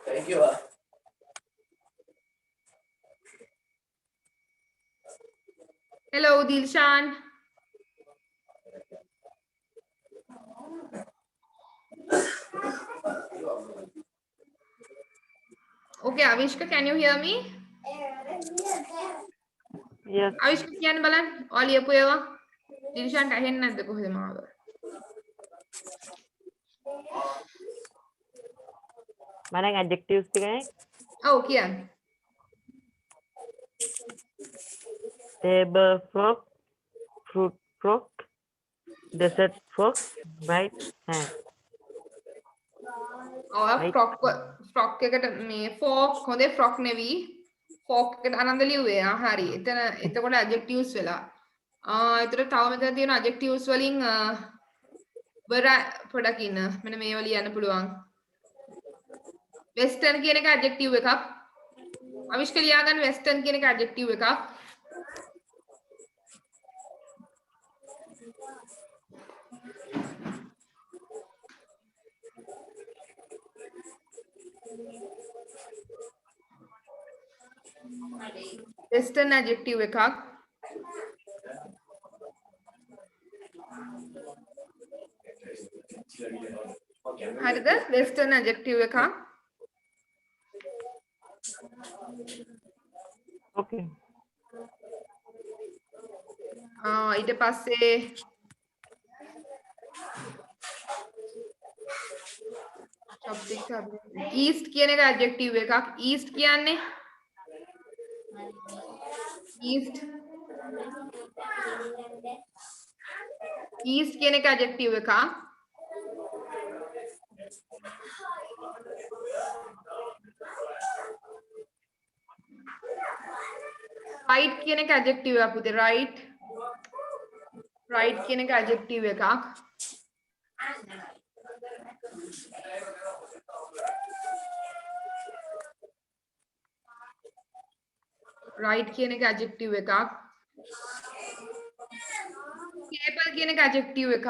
thank you Hello, Dilshan. Okay, Avishka, can you hear me? Yes. Avishka කියන්න බලන්න. ඔයා ලියපු ඒවා. දිල්ෂාන්ට ඇහෙන්නේ නැද්ද කොහෙද මාව? මම adjectives ටිකනේ. ඔව් කියන්න. Table frog, fruit frog, desert frog, right hand. ඔයා ෆ්‍රොක් එකට මේ ෆෝක් හොඳේ ෆ්‍රොක් නෙවි. ෆෝක් එකට අනන්ද ලියුවේ. හරි. එතකොට adjectives වෙලා. ඒතර තව මෙතන තියෙන adjectives වලින් පොඩක් ඉන්න. මෙන්න මේව ලියන්න පුළුවන්. western කියන එක adjective එකක්. අවිෂ්ක ලියා ගන්න western කියන එක adjective එකක්. western adjective එකක්. හරිද? western adjective එකක්. Okay. ඊට පස්සේ east කියන එක adjective එකක්. east කියන්නේ east කියන එක adjective එකක්. right කියන එක adjective එකක් පුතේ. right කියන එක adjective එකක්. right කියන එක adjective එකක්. capable කියන එක adjective එකක්.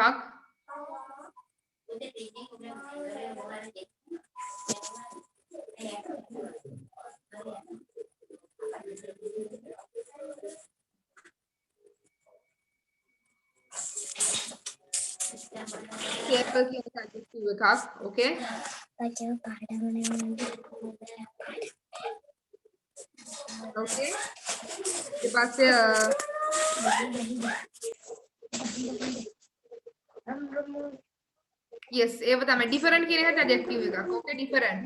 capable කියන එක adjective එකක්. okay okay ඊට පස්සේ yes ඒව තමයි different කියන එකට adjective එකක්. okay different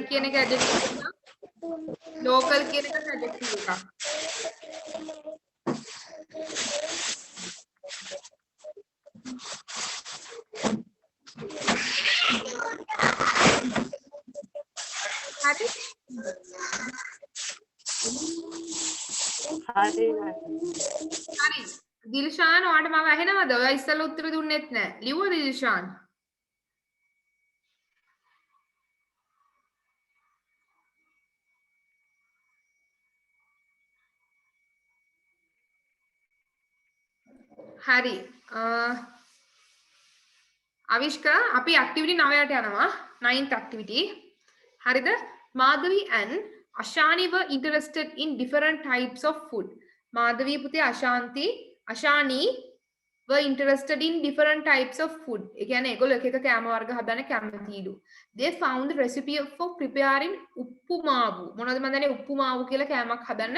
කියන එක adjective එකක්. local කියන එකට adjective එකක්. හරි දිල්ෂාන් ඔයාට මම ඇහෙනවද? ඔයා ඉස්සෙල්ලා උත්තර දුන්නෙත් නැහැ. ලිව්වද දිල්ෂාන්? හරි. අවිෂ්ක අපි activity 9ට යනවා. 9th activity. හරිද? Madhavi and Ashani were interested in different types of food. Madhavi පුතේ Ashani were interested in different types of food. ඒ කියන්නේ ඒගොල්ලෝ එක එක කෑම වර්ග හදන්න කැමතිලු. They found the recipe for preparing උප්පුමාවු. මොනවද මන් දන්නේ උප්පුමාවු කියලා කෑමක් හදන්න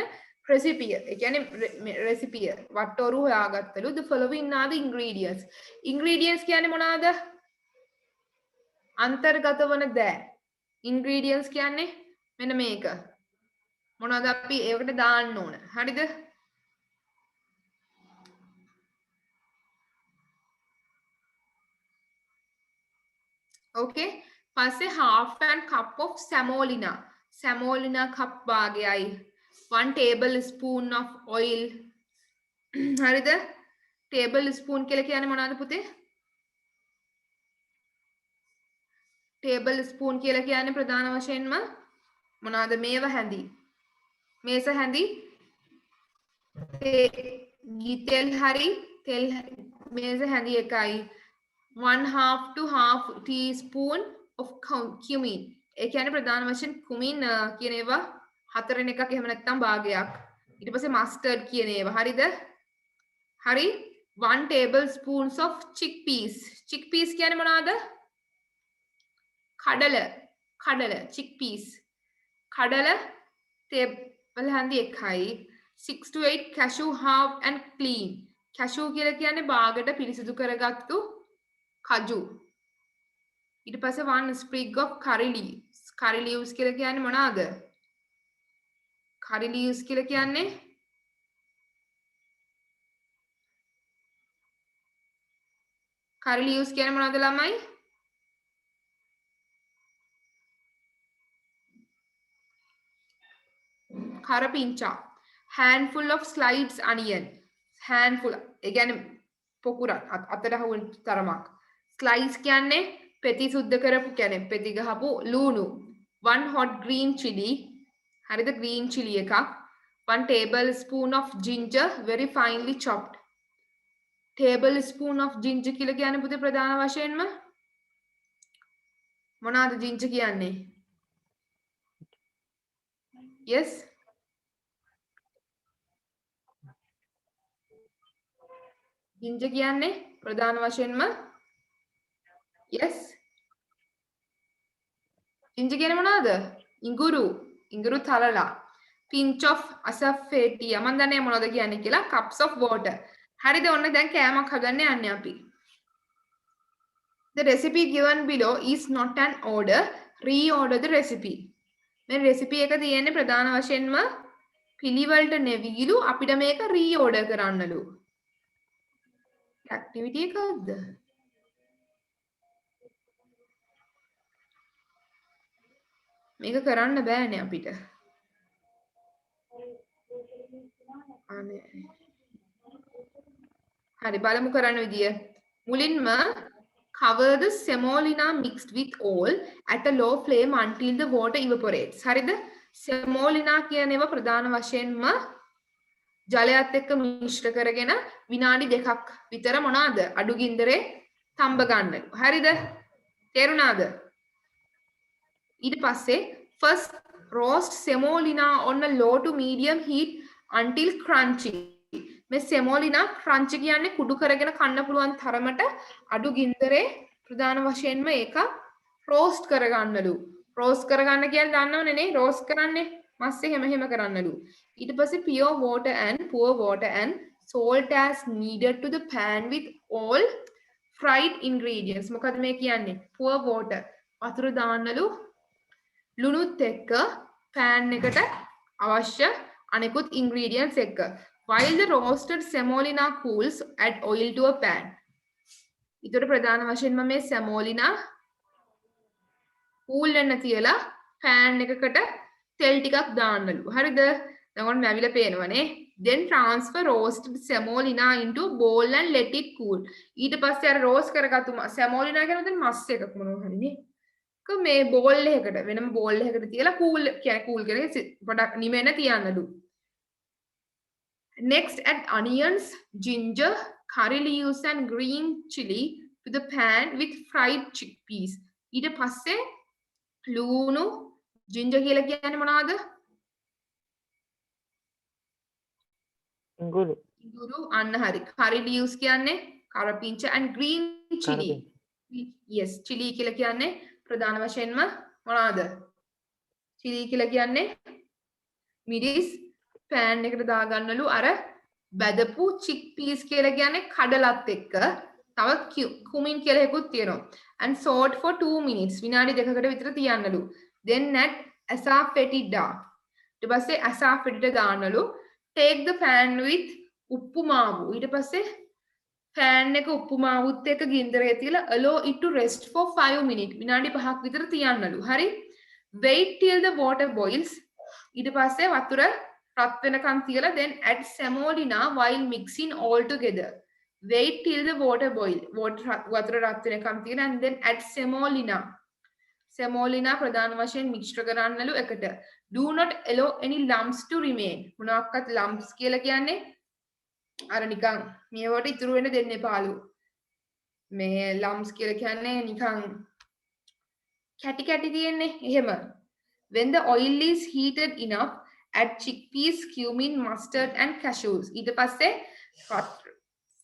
recipe. ඒ කියන්නේ recipe. වට්ටෝරු හොයාගත්තලු. The following are the ingredients. Ingredients කියන්නේ මොනවාද? අන්තර්ගත වන දෑ. Ingredients කියන්නේ මෙන්න මේක. මොනවද අපි ඒකට දාන්න ඕන. හරිද? okay පස්සේ half and cup of semolina. semolina cup භාගයයි. 1 tablespoon of oil. හරිද? tablespoon කියලා කියන්නේ මොනවද පුතේ? tablespoon කියලා කියන්නේ ප්‍රධාන වශයෙන්ම මොනවාද? මේව හැඳි. මේස හැඳි. තෙල් හරි තෙල් මේස හැඳි එකයි. 1/2 to half teaspoon of cumin. ඒ කියන්නේ ප්‍රධාන වශයෙන් cumin කියන ඒවා 4 එකක් එහෙම නැත්නම් භාගයක්. ඊට පස්සේ mustard කියන ඒවා. හරිද? හරි. 1 tablespoons of chickpeas. chickpeas කියන්නේ මොනවාද? කඩල chickpeas කඩල තේබල් හන්දි 1යි 6 to 8 cashew halved and clean cashew කියලා කියන්නේ බාගට පිරිසිදු කරගත්තු කජු ඊට පස්සේ 1 sprig of curry leaves කියලා කියන්නේ මොනවාද curry leaves කියලා කියන්නේ curry leaves කියන්නේ මොනවද ළමයි කරපිංචා handful of sliced onion handful ඒ කියන්නේ පොකුරක් අතට හවුල් තරමක් slice කියන්නේ පෙති සුද්ධ කරපු කියන්නේ පෙති ගහපු ලූණු 1 hot green chili හරිද green chili එකක් 1 tablespoon of ginger very finely chopped tablespoon of ginger කියලා කියන්නේ පුතේ ප්‍රධාන වශයෙන්ම මොනවාද ginger කියන්නේ yes ginger කියන්නේ ප්‍රධාන වශයෙන්ම yes ginger කියන්නේ මොනවාද ඉඟුරු තලලා pinch of asafoetida මම දන්නේ මොනවද කියන්නේ කියලා cups of water හරිද ඔන්න දැන් කෑමක් හදන්න යන්නේ අපි the recipe given below is not an order reorder the recipe මේ recipe එක තියෙන්නේ ප්‍රධාන වශයෙන්ම පිළිවෙලට නෙවිලු අපිට මේක reorder කරන්නලු activity එකක්ද මේක කරන්න බෑනේ අපිට අනේ හරි බලමු කරන්න විදිය මුලින්ම cover the semolina mixed with oil at a low flame until the water evaporates හරිද semolina කියන ඒවා ප්‍රධාන වශයෙන්ම ජලයත් එක්ක මිශ්‍ර කරගෙන විනාඩි 2ක් විතර මොනවාද අඩු ගින්දරේ තඹ ගන්නලු හරිද තේරුණාද ඊට පස්සේ first roast semolina on a low to medium heat until crunchy මේ semolina crunchy කියන්නේ කුඩු කරගෙන කන්න පුළුවන් තරමට අඩු ගින්දරේ ප්‍රධාන වශයෙන්ම ඒක roast කරගන්නලු roast කරගන්න කියන්නේ දන්නවනේ නේ roast කරන්නේ මස් එහෙම කරන්නලු ඊට පස්සේ pour water and salt as needed to the pan with all fried ingredients මොකද මේ කියන්නේ pour water වතුර දාන්නලු ලුණුත් එක්ක pan එකට අවශ්‍ය අනෙකුත් ingredients එක්ක while the roasted semolina cools add oil to a pan ඊට ප්‍රධාන වශයෙන්ම මේ semolina cool වෙන්න තියලා pan එකකට තෙල් ටිකක් දාන්නලු හරිද දැන් ඔන්න මැවිලා පේනවනේ then transfer roasted semolina into a bowl and let it cool ඊට පස්සේ අර roast කරගත්තු semolina කියන උදේ මස් එකක් මොනවා හරිනේ මේ bowl එකකට වෙනම bowl එකකට තියලා cool කියන්නේ පොඩක් නිමෙන්න තියන්නලු next add onions ginger curry leaves and green chili to the pan with fried chickpeas ඊට පස්සේ ලුණු ginger කියලා කියන්නේ මොනවද ඉඟුරු අන්න හරි curry leaves කියන්නේ කරපිංච and green chili yes chili කියලා කියන්නේ ප්‍රධාන වශයෙන්ම මොනවද chili කියලා කියන්නේ මිරිස් pan එකට දාගන්නලු අර බැදපු chickpeas කියලා කියන්නේ කඩලත් එක්ක තව cumin කියලා එකකුත් තියෙනවා and salt for 2 minutes විනාඩි 2කට විතර තියන්නලු then add asafoetida ඊට පස්සේ asafoetida දාන්නලු take the pan with උප්පු මාවු ඊට පස්සේ pan එක උප්පු මාවුත් එක්ක ගින්දරේ තියලා allow it to rest for 5 minutes විනාඩි 5ක් විතර තියන්නලු හරි wait till the water boils ඊට පස්සේ වතුර රත් වෙනකන් තියලා then add semolina while mixing all together wait till the water boil වතුර රත් වෙනකන් තියලා and then add semolina ප්‍රධාන වශයෙන් මිශ්‍ර කරන්නලු එකට do not allow any lumps to remain මොනවාක්වත් lumps කියලා කියන්නේ අර නිකන් මේවට ඉතුරු වෙන්න දෙන්න එපාලු මේ lumps කියලා කියන්නේ නිකන් කැටි තියෙන්නේ එහෙම when the oil is heated enough add chickpeas cumin mustard and cashews ඊට පස්සේ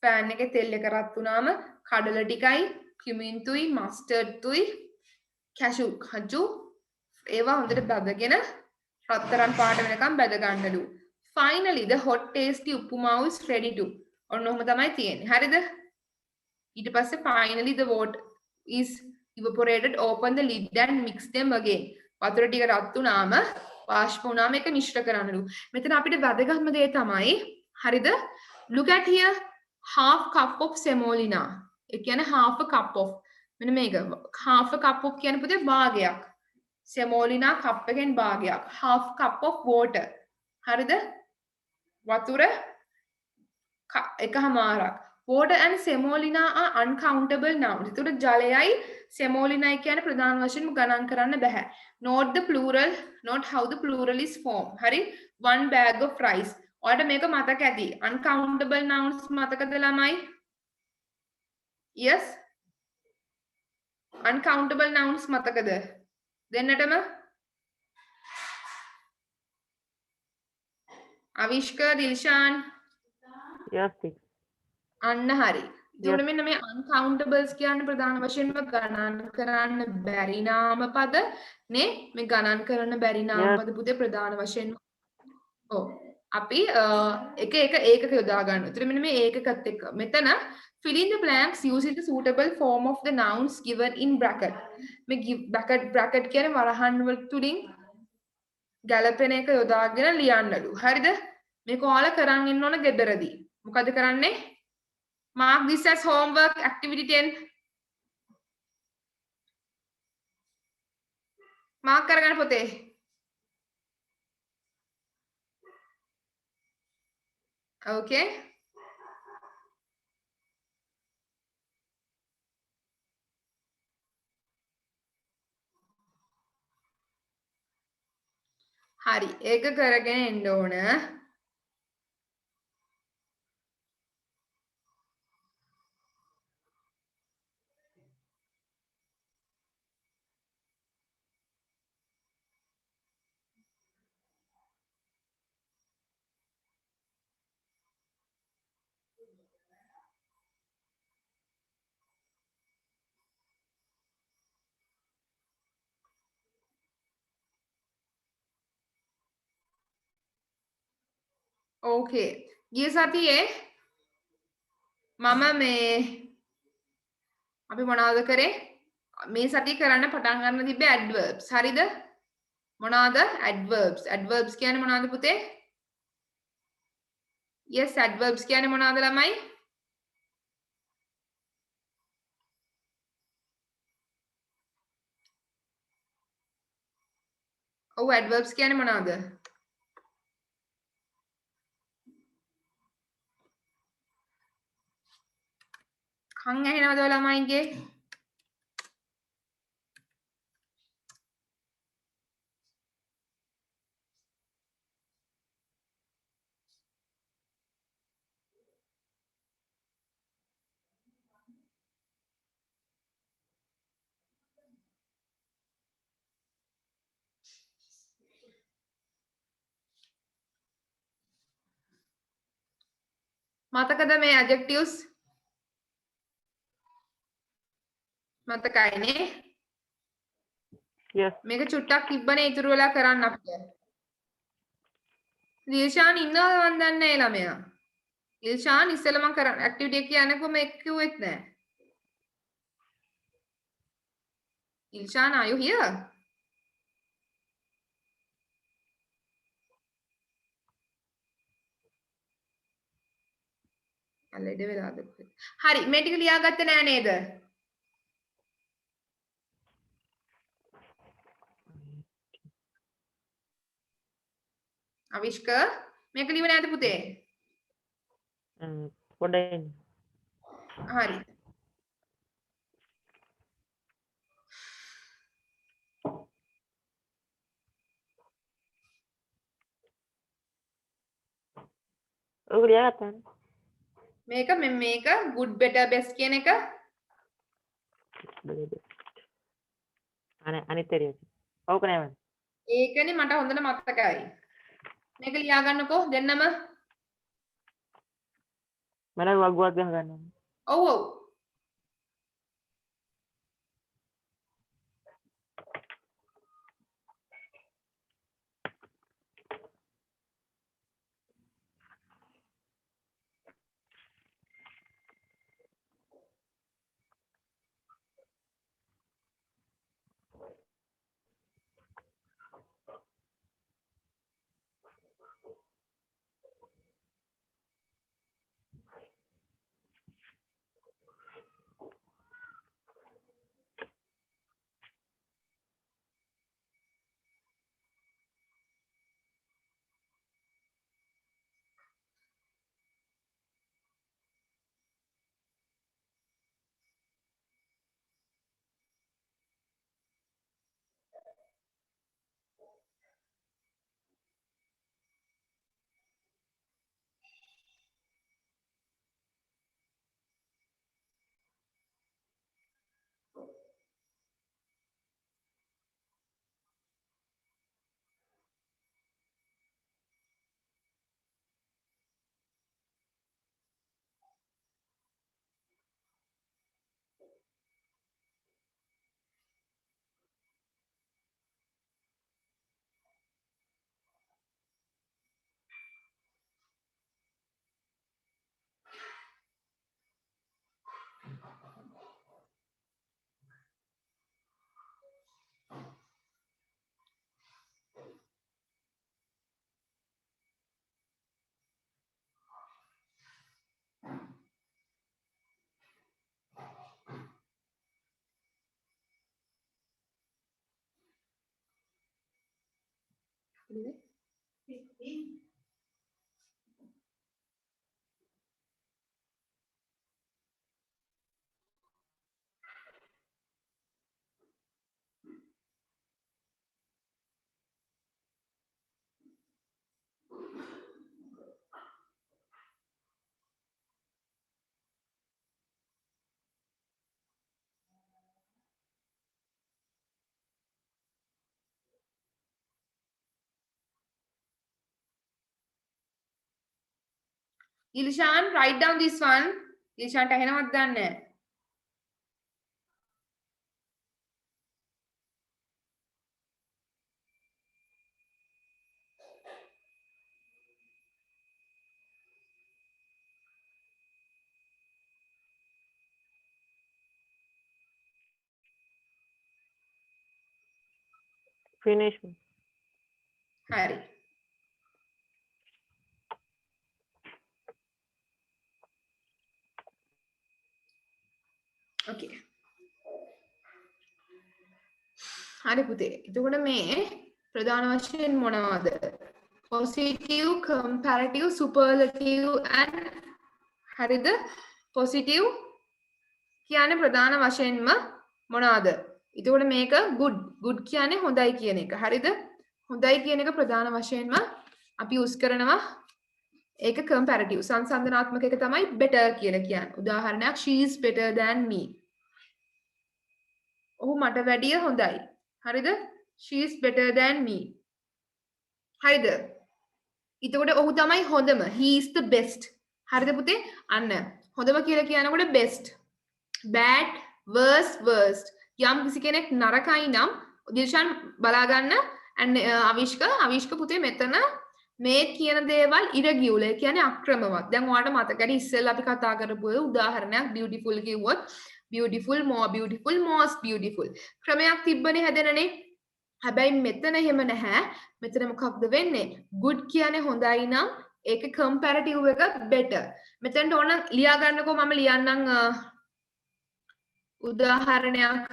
pan එකේ තෙල් එක රත් වුණාම කඩල ටිකයි cumin තුයි mustard තුයි cashew කජු ඒවා හොඳට බදගෙන රත්තරන් පාට වෙනකම් බැද ගන්නලු. Finally the hot tasty උප්පුමාව is ready to. ඔන්න ඔහම තමයි තියෙන්නේ. හරිද? ඊට පස්සේ finally the water is evaporated, open the lid and mix them again. වතුර ටික රත් වුණාම වාෂ්ප වුණාම ඒක මිශ්‍ර කරන්නලු. මෙතන අපිට වැදගත්ම දේ තමයි හරිද? Look at here, half cup of semolina. ඒ කියන්නේ half a cup of. මෙන්න මේක half a cup of කියන්නේ පුතේ භාගයක්. semolina cup එකෙන් භාගයක්. half cup of water. හරිද? වතුර එකහමාරක්. Water and semolina are uncountable nouns. ඒතකොට ජලයයි semolinaයි කියන්නේ ප්‍රධාන වශයෙන්ම ගණන් කරන්න බෑ. Note the plural, note how the plural is formed. හරි? One bag of rice. ඔයාලට මේක මතක ඇති. Uncountable nouns මතකද ළමයි? Yes? Uncountable nouns මතකද? දෙන්නටම? අවිෂ්ක, දිල්ෂාන්. Yes, teacher. අන්න හරි. එතකොට මෙන්න මේ uncountables කියන්නේ ප්‍රධාන වශයෙන්ම ගණන් කරන්න බැරි නාම පද නේ. මේ ගණන් කරන්න බැරි නාම පද පුතේ ප්‍රධාන වශයෙන්ම ඔව් අපි එක ඒකක යොදා ගන්නවා. එතකොට මෙන්න මේ ඒකකත් එක්ක මෙතන fill in the blanks using the suitable form of the nouns given in bracket. මේ bracket කියන්නේ වරහන් වල තුලින් ගැලපෙන එක යොදාගෙන ලියන්නලු. හරිද? මේක ඔයාලා කරන් ඉන්න ඕන ගෙදරදී. මොකද කරන්නේ? Mark this as homework, activity 10. Mark කරගන්න පොතේ. Okay. හරි. ඒක කරගෙන එන්න ඕන. Okay. ගිය සතියේ මම මේ අපි මොනවද කරේ? මේ සතිය කරන්න පටන් ගන්න තිබ්බේ adverbs. හරිද? මොනවාද? adverbs. adverbs කියන්නේ මොනවද පුතේ? Yes, adverbs කියන්නේ මොනවද ළමයි? ඔව් adverbs කියන්නේ මොනවද? කන් ඇහෙනවද ළමයින්ගේ? මතකද මේ adjectives? මතකයිනේ? Yes. මේක චුට්ටක් තිබ්බනේ ඉතුරු වෙලා කරන්න අපිට. දිල්ෂාන් ඉන්නවද මන් දන්නේ නැහැ ළමයා. දිල්ෂාන් ඉස්සෙල්ලා මම කරන්න ඇක්ටිවිටි එක කියනකො මේක කිව්වෙත් නැහැ. Dilshan are you here? අල්ලෙඩ වෙලාද? හරි මේ ටික ලියාගත්තේ නෑ නේද? අවිෂ්ක මේක ලියව නෑද පුතේ? පොඩ්ඩයි. හරි. ඔක ලියාගත්තානේ. මේක මේක good better best කියන එක අනිත් එරිය. ඔව් නෑ. ඒකනේ මට හොඳට මතකයි. මේක ලියා ගන්නකෝ දෙන්නම. මම වග්ගුවක් ගන්නවා. ඔව් ඔව්. Ilishan, write down this one. Ilishan ඇහෙනවද දන්නේ නැහැ. Finish. හරි. Okay. හරි පුතේ. එතකොට මේ ප්‍රධාන වශයෙන් මොනවද? Positive, comparative, superlative and හරිද? Positive කියන්නේ ප්‍රධාන වශයෙන්ම මොනවද? එතකොට මේක good. Good කියන්නේ හොඳයි කියන එක. හරිද? හොඳයි කියන එක ප්‍රධාන වශයෙන්ම අපි use කරනවා. ඒක comparative. සංසන්දනාත්මක එක තමයි better කියලා කියන්නේ. උදාහරණයක් she is better than me. ඔහු මට වැඩිය හොඳයි. හරිද? She is better than me. හරිද? එතකොට ඔහු තමයි හොඳම. He is the best. හරිද පුතේ? අන්න. හොඳම කියලා කියනකොට best. Bad, worst. යම් කිසි කෙනෙක් නරකයි නම් දිල්ෂාන් බලා ගන්න and අවිෂ්ක පුතේ මෙතන මේ කියන දේවල් irregular කියන්නේ අක්‍රමවත්. දැන් ඔයාලට මතකයි ඉස්සෙල්ලා අපි කතා කරපු උදාහරණයක් beautiful කිව්වොත් beautiful, more beautiful, most beautiful. ක්‍රමයක් තිබ්බනේ හැදෙනනේ. හැබැයි මෙතන එහෙම නැහැ. මෙතන මොකක්ද වෙන්නේ? good කියන්නේ හොඳයි නම් ඒකේ comparative එක better. මෙතනට ඕන ලියා ගන්නකෝ මම ලියන්නම් උදාහරණයක්.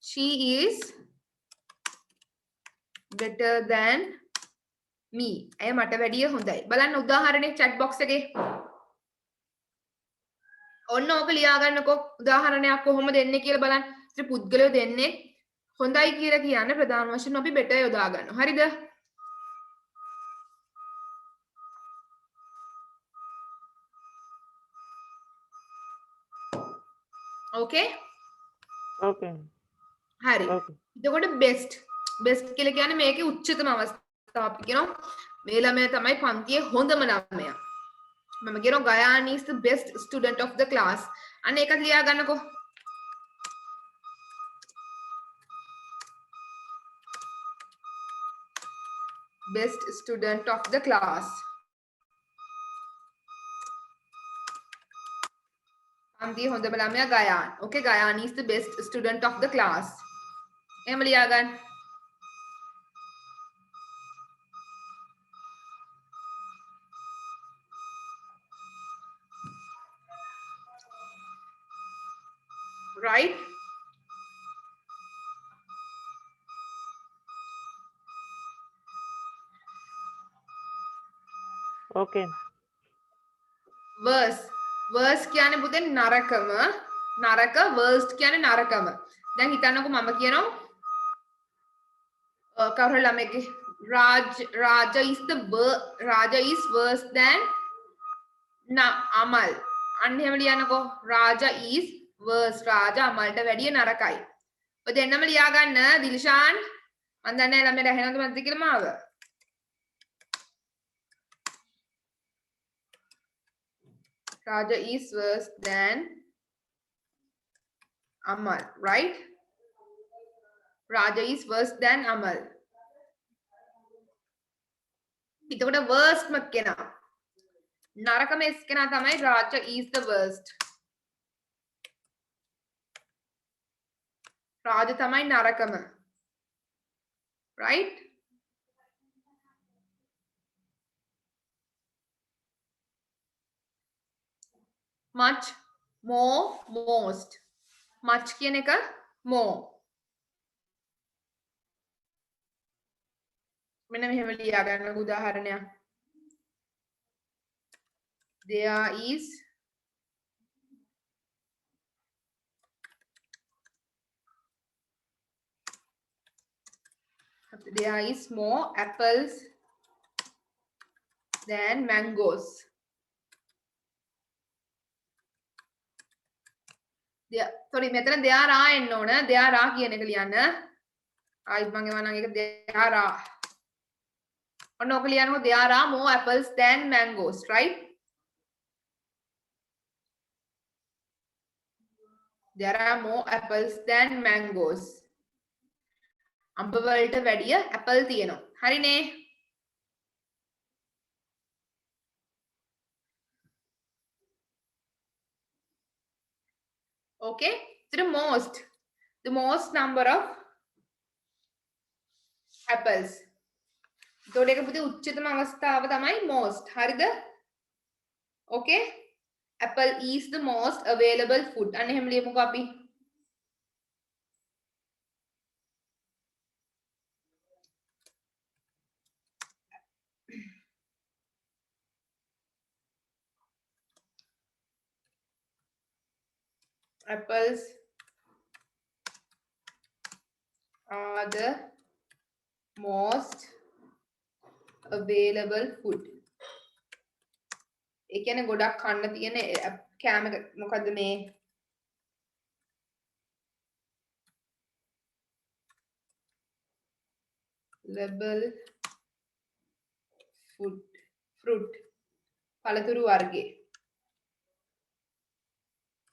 She is better than me. ඇය මට වැඩිය හොඳයි. බලන්න උදාහරණේ chat box එකේ. ඔන්න ඕක ලියා ගන්නකෝ. උදාහරණයක් කොහොමද එන්නේ කියලා බලන්න. ඉතින් පුද්ගලයෝ දෙන්නේ හොඳයි කියලා කියන්නේ ප්‍රධාන වශයෙන් අපි better යොදා ගන්නවා. හරිද? Okay? Okay. හරි. Okay. එතකොට best කියලා කියන්නේ මේකේ උච්චතම අවස්ථාව අපි කියනවා මේ ළමයා තමයි පන්තියේ හොඳම ළමයා. මම කියනවා Gayan is the best student of the class. අන්න ඒකත් ලියා ගන්නකෝ. Best student of the class. පන්තියේ හොඳම ළමයා Gayan. Okay, Gayan is the best student of the class. එහෙම ලියා ගන්න. Right? Okay. worst කියන්නේ පුතේ නරකම. නරක worst කියන්නේ නරකම. දැන් හිතන්නකෝ මම කියනවා කවුරු ළමෙක්ගේ Raja is worse than Amal. අන්න එහෙම ලියන්නකෝ. Raja is worse. Raja අමල්ට වැඩිය නරකයි. ඔය දෙන්නම ලියා ගන්න දිල්ෂාන්. මම දන්නේ නැහැ ළමයට ඇහෙනවද මන්ද කියලා මාව. Raja is worse than Amal, right? Raja is worse than Amal. එතකොට worst ම කෙනා. නරකම කෙනා තමයි Raja is the worst. Raja තමයි නරකම. Right? Much, more, most. Much කියන එක more. මෙන්න මෙහෙම ලියා ගන්න උදාහරණයක්. There is more apples than mangoes. Sorry, මෙතන there are එන්න ඕන. there are කියන එක ලියන්න. ආයිත් මම එවනම් ඒක there are. ඔන්න ඔක ලියනකොට there are more apples than mangoes, right? There are more apples than mangoes. අඹ වලට වැඩිය ඇපල් තියෙනවා. හරිනේ? Okay? So the most number of apples. එතකොට ඒක පුතේ උච්චතම අවස්ථාව තමයි most. හරිද? Okay? Apple is the most available food. අන්න එහෙම ලියමුකෝ අපි. Apples are the most available food. ඒ කියන්නේ ගොඩක් කන්න තියෙන කෑම මොකද්ද මේ? Available fruit. පළතුරු වර්ගේ.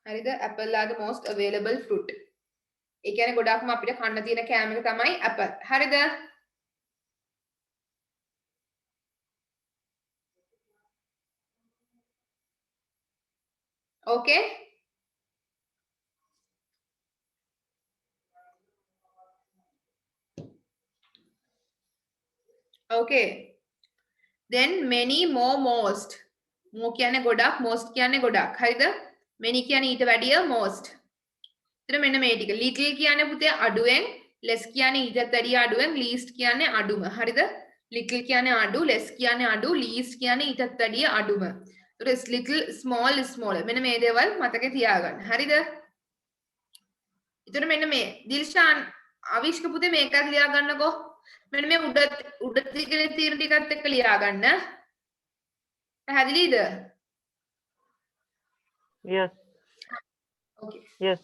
හරිද? Apple are the most available fruit. ඒ කියන්නේ ගොඩක්ම අපිට කන්න තියෙන කෑම එක තමයි apple. හරිද? Okay? Okay. Then many more most. More කියන්නේ ගොඩක්, most කියන්නේ ගොඩක්. හරිද? Many කියන්නේ ඊට වැඩිය most. එතන මෙන්න මේ ටික. Little කියන්නේ පුතේ අඩුවෙන්, less කියන්නේ ඊටත් වැඩිය අඩුවෙන්, least කියන්නේ අඩුම. හරිද? Little කියන්නේ අඩු, less කියන්නේ අඩු, least කියන්නේ ඊටත් වැඩිය අඩුම. ඒතර little, small, smaller. මෙන්න මේ දේවල් මතකේ තියාගන්න. හරිද? ඒතර මෙන්න මේ දිල්ෂාන් අවිෂ්ක පුතේ මේකත් ලියා ගන්නකෝ. මෙන්න මේ උඩ තිකේ තියෙන ටිකත් එක්ක ලියා ගන්න. පැහැදිලිද? Yes. Okay. Yes.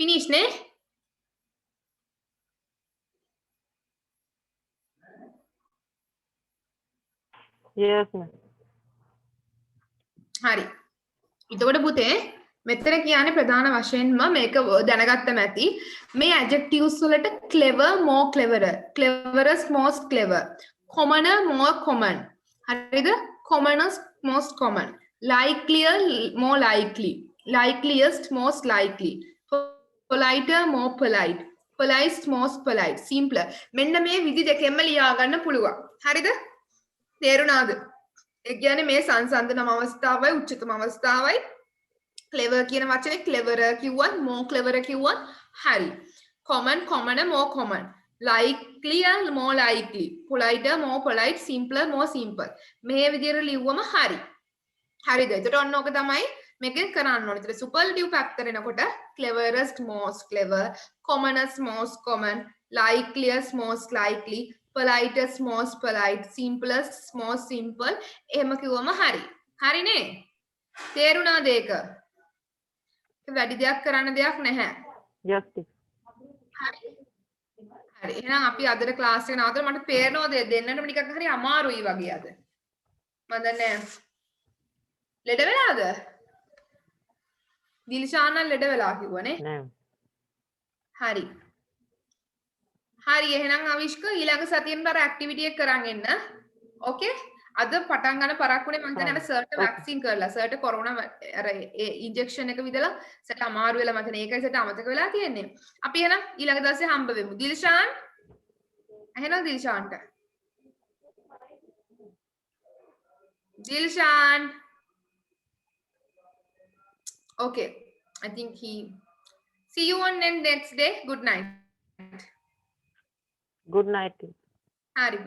finish නේ Yes, ma'am. හරි එතකොට පුතේ මෙතන කියන්නේ ප්‍රධාන වශයෙන්ම මේක දැනගත්තම ඇති මේ adjectives වලට clever more cleverer cleverest most clever commoner more common හරිද commonest most common likelier more likely likeliest most likely politer more polite politest most polite simpler මෙන්න මේ විදි දෙකෙන්ම ලියා ගන්න පුළුවන් හරිද තේරුණාද ඒ කියන්නේ මේ සංසන්දනම අවස්ථාවයි උච්චතම අවස්ථාවයි clever කියන වචනේ cleverer කිව්වත් more cleverer කිව්වත් හරි common commoner more common likelier more likely politer more polite simpler more simple මේ විදිහට ලිව්වම හරි හරිද එතකොට ඔන්න ඕක තමයි මේකෙන් කරන්න ඕනේ. ඒතර superlative පැත්තට එනකොට cleverest most clever, commonest most common, likeliest most likely, politest most polite, simplest most simple එහෙම කිව්වම හරි. හරිනේ? තේරුණාද ඒක? වැඩි දෙයක් කරන්න දෙයක් නැහැ. Yes, teacher. හරි. හරි. එහෙනම් අපි අදට ක්ලාස් එක නවත්තලා මට පේනවාද දෙන්නටම නිකන් හරි අමාරුයි වගේ අද. මම දන්නේ ලෙඩ වෙලාද? දිල්ෂාන් ලෙඩ වෙලා කිව්වනේ. Ma'am. හරි. හරි එහෙනම් අවිෂ්ක ඊළඟ සතියෙන් බර ඇක්ටිවිටි එක කරන් එන්න. ඕකේ? අද පටන් ගන්න පරක්කුනේ මම හිතන්නේ අර සර්ට වැක්සින් කරලා සර්ට කොරෝනා අර ඉන්ජෙක්ෂන් එක විදලා සර්ට අමාරු වෙලා මතනේ ඒකයි සර්ට අමතක වෙලා තියෙන්නේ. අපි එහෙනම් ඊළඟ දවසේ හම්බ වෙමු. දිල්ෂාන් එහෙනම් දිල්ෂාන්ට. Dilshan. Okay. I think he. See you on next day. Good night. Good night, teacher. Hari.